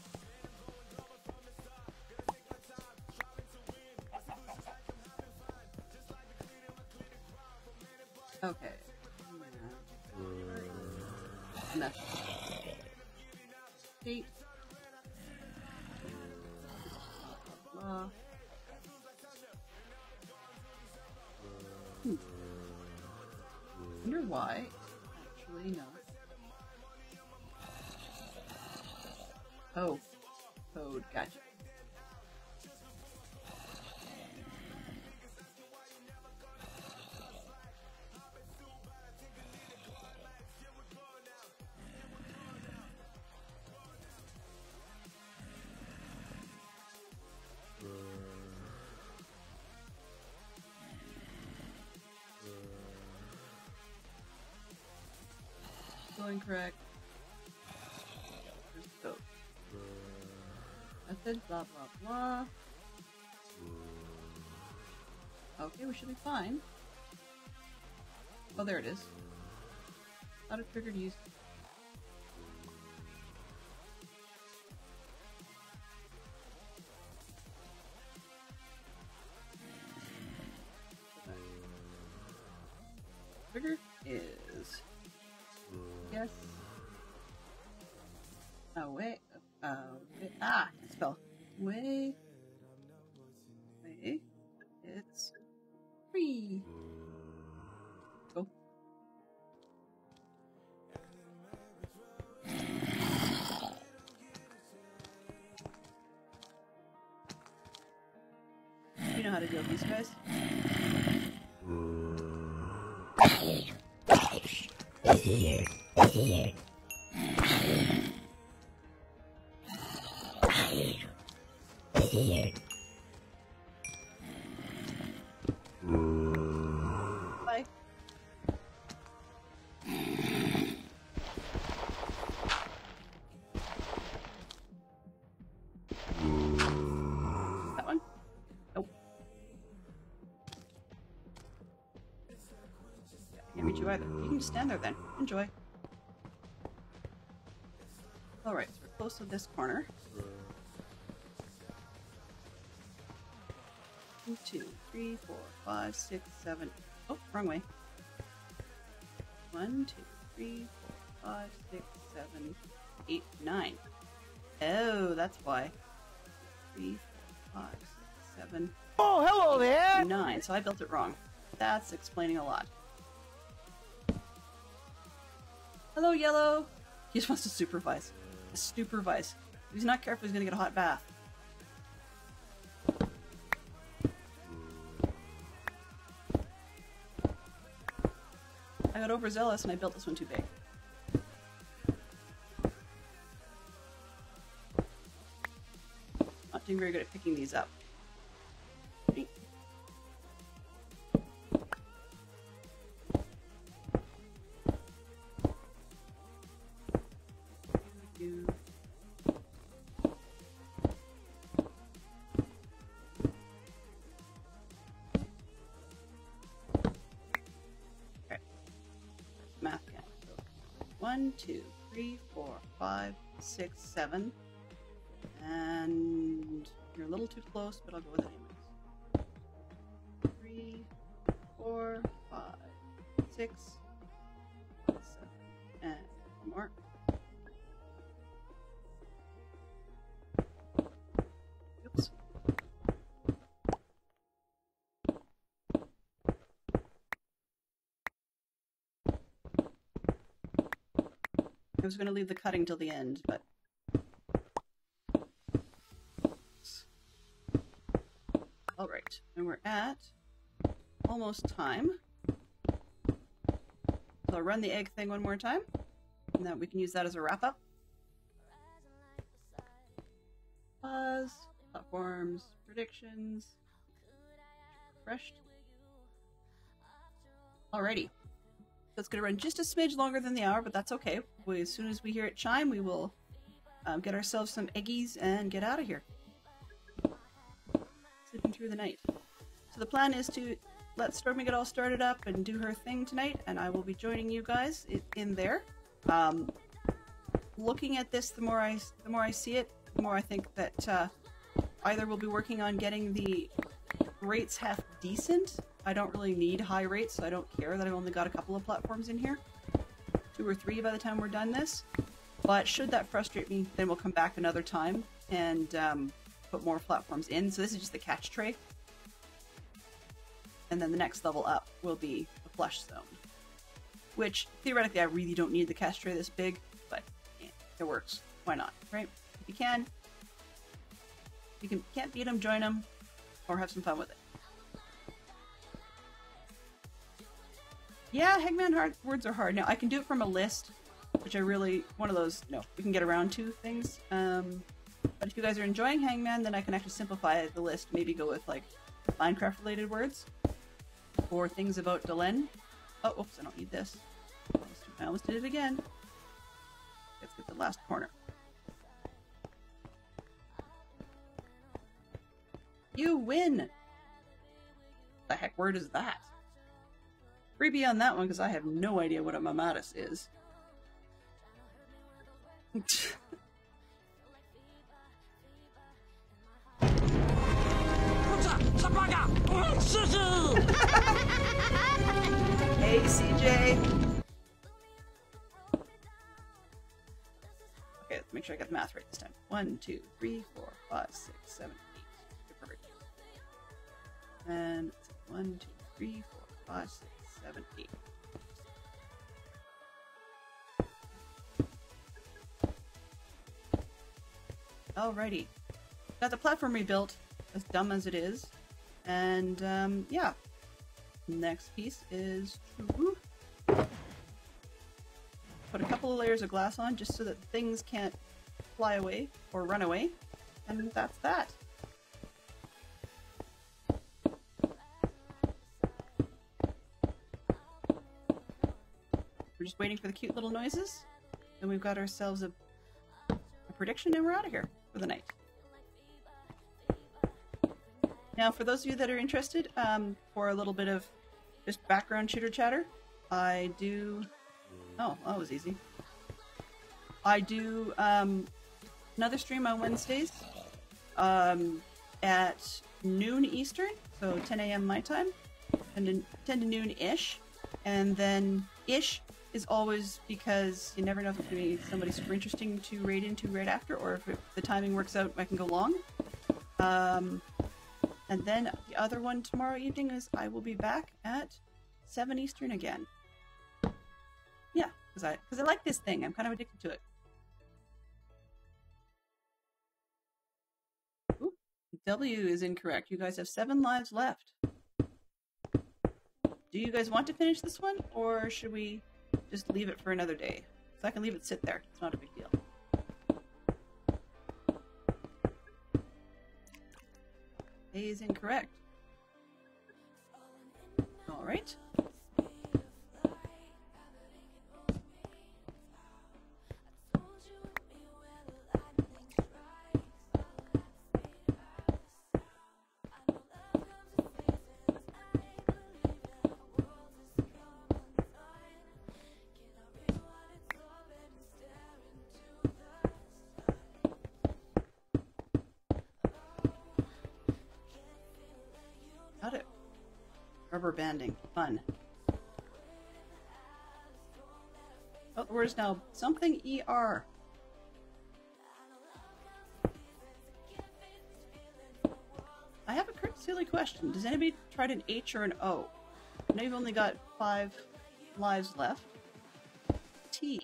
Okay. Enough. 8. Blah. Wonder why. Actually, no. Oh. Code. Gotcha. Incorrect. There's the code. Method, blah blah blah. Okay, we should be fine. Oh, there it is. Auto triggered use. Trigger is. Yes. Away. Ah, spell. Way. It's free. Go. You know how to deal with these guys. Bye. That one? Nope. Can't reach you either. You can just stand there then. Enjoy. Alright, so we're close to this corner. 1, 2, 3, 4, 5, 6, 7. Oh, wrong way. 1, 2, 3, 4, 5, 6, 7, 8, 9. Oh, that's why. 3, 4, 5, 6, 7. Oh, hello there! 9. So I built it wrong. That's explaining a lot. Hello, Yellow. He just wants to supervise. Supervise. If he's not careful, he's gonna get a hot bath. I got overzealous and I built this one too big. Not doing very good at picking these up. Math count. So 1, 2, 3, 4, 5, 6, 7. And you're a little too close, but I'll go with it anyways. 3, 4, 5, 6, 7, and one more. Oops. I was going to leave the cutting till the end, but... Alright, and we're at almost time. So I'll run the egg thing one more time, and then we can use that as a wrap-up. Pause, platforms, predictions, refreshed. Alrighty. So it's going to run just a smidge longer than the hour, but that's okay. As soon as we hear it chime, we will get ourselves some eggies and get out of here. Sleeping through the night. So the plan is to let Stormy get all started up and do her thing tonight, and I will be joining you guys in there. Looking at this, the more I see it, the more I think that either we'll be working on getting the rates half decent. I don't really need high rates, so I don't care that I've only got a couple of platforms in here. 2 or 3 by the time we're done this. But should that frustrate me, then we'll come back another time and put more platforms in. So this is just the catch tray. And then the next level up will be the flush zone. Which, theoretically, I really don't need the catch tray this big, but yeah, it works. Why not, right? If you can. If you can't beat them, join them, or have some fun with it. Yeah, Hangman words are hard. Now, I can do it from a list, which I really, one of those, we can get around to things. But if you guys are enjoying Hangman, then I can actually simplify the list, maybe go with, like, Minecraft-related words, or things about Delenn. Oh, oops, I don't need this. I almost did it again. Let's get the last corner. You win! The heck word is that? Freebie on that one, because I have no idea what a Mamatus is. Hey, CJ! Okay, let's make sure I got the math right this time. 1, 2, 3, 4, 5, 6, 7, 8. Okay, perfect. And 1, 2, 3, 4, 5, 6, 7, 8. Alrighty. Got the platform rebuilt, as dumb as it is. And yeah, next piece is to put a couple of layers of glass on just so that things can't fly away or run away, and that's that. We're just waiting for the cute little noises, and we've got ourselves a prediction, and we're out of here for the night. Now, for those of you that are interested, for a little bit of just background chitter chatter, I do... Oh, that was easy. I do another stream on Wednesdays at noon Eastern, so 10 a.m. my time, and 10 to noon-ish. And then ish is always because you never know if it's going to be somebody super interesting to raid into right after, or if the timing works out, I can go long. And then the other one tomorrow evening is I will be back at 7 Eastern again. Yeah, because I like this thing. I'm kind of addicted to it. Ooh, W is incorrect. You guys have 7 lives left. Do you guys want to finish this one, or should we just leave it for another day? So I can leave it sit there. It's not a big deal. A is incorrect. Alright. Got it. Rubber banding. Fun. Oh, the word is now something ER. I have a silly question. Does anybody try an H or an O? I know you've only got 5 lives left. T.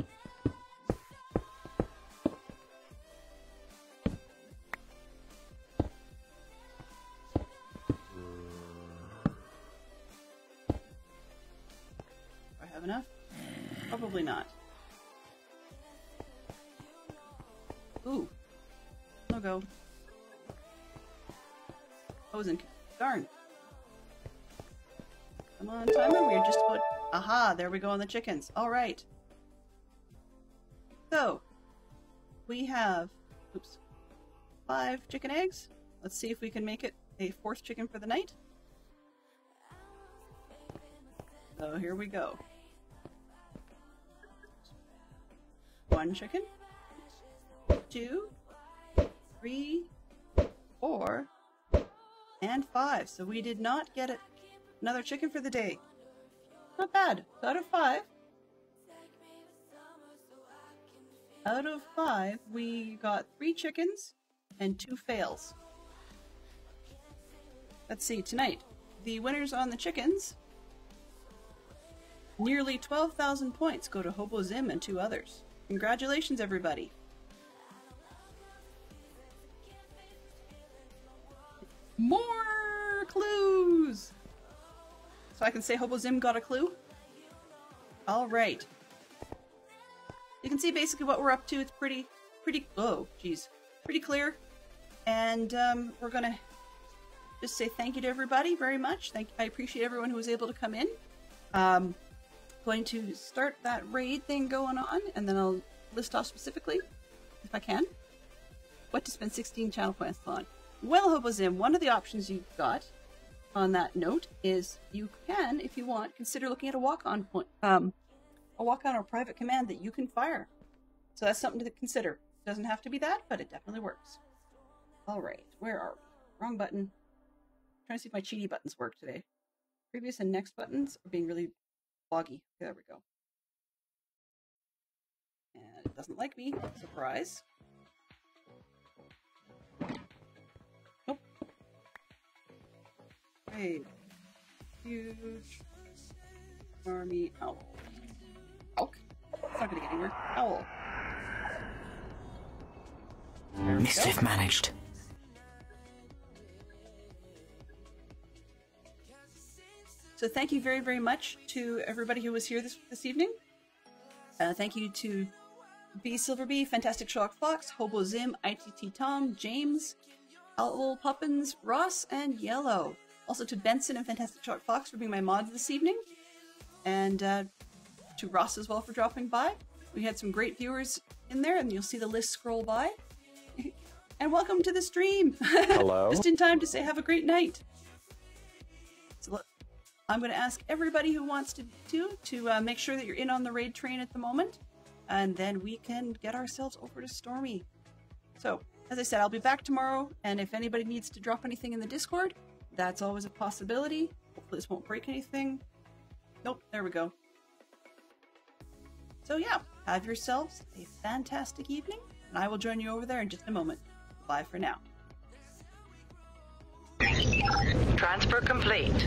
Enough? Probably not. Ooh. No go. Frozen. Darn. Come on, timer. We're just about... Aha! There we go on the chickens. Alright. So, we have... Oops. 5 chicken eggs. Let's see if we can make it a 4th chicken for the night. So, here we go. 1 chicken, 2, 3, 4, and 5. So we did not get another chicken for the day. Not bad. So out of 5, we got 3 chickens and 2 fails. Let's see, tonight, the winners on the chickens, nearly 12,000 points go to Hobo Zim and 2 others. Congratulations, everybody. More clues! So I can say Hobo Zim got a clue? Alright. You can see basically what we're up to. It's pretty clear. And we're gonna just say thank you to everybody very much. I appreciate everyone who was able to come in. Going to start that raid thing going on, and then I'll list off specifically, if I can, what to spend 16 channel points on. Well, Hobo Zim, one of the options you've got on that note is you can, if you want, consider looking at a walk-on point, a walk-on or private command that you can fire. So that's something to consider. Doesn't have to be that, but it definitely works. All right, where are we? Wrong button. I'm trying to see if my cheaty buttons work today. Previous and next buttons are being really foggy. There we go. And it doesn't like me. Surprise. Nope. Hey. Huge army owl. Elk? It's not gonna get anywhere. Owl. Mischief managed. So thank you very, very much to everybody who was here this evening. Thank you to B Silver B, Fantastic Sherlock Fox, Hobo Zim, ITT Tom, James, Owl Puppins, Ross, and Yellow. Also to Benson and Fantastic Sherlock Fox for being my mods this evening. And to Ross as well for dropping by. We had some great viewers in there, and you'll see the list scroll by. And welcome to the stream. Hello. Just in time to say have a great night. So look, I'm going to ask everybody who wants to make sure that you're in on the raid train at the moment, and then we can get ourselves over to Stormy. So, as I said, I'll be back tomorrow, and if anybody needs to drop anything in the Discord, that's always a possibility. Hopefully this won't break anything. Nope, there we go. So yeah, have yourselves a fantastic evening, and I will join you over there in just a moment. Bye for now. Transfer complete.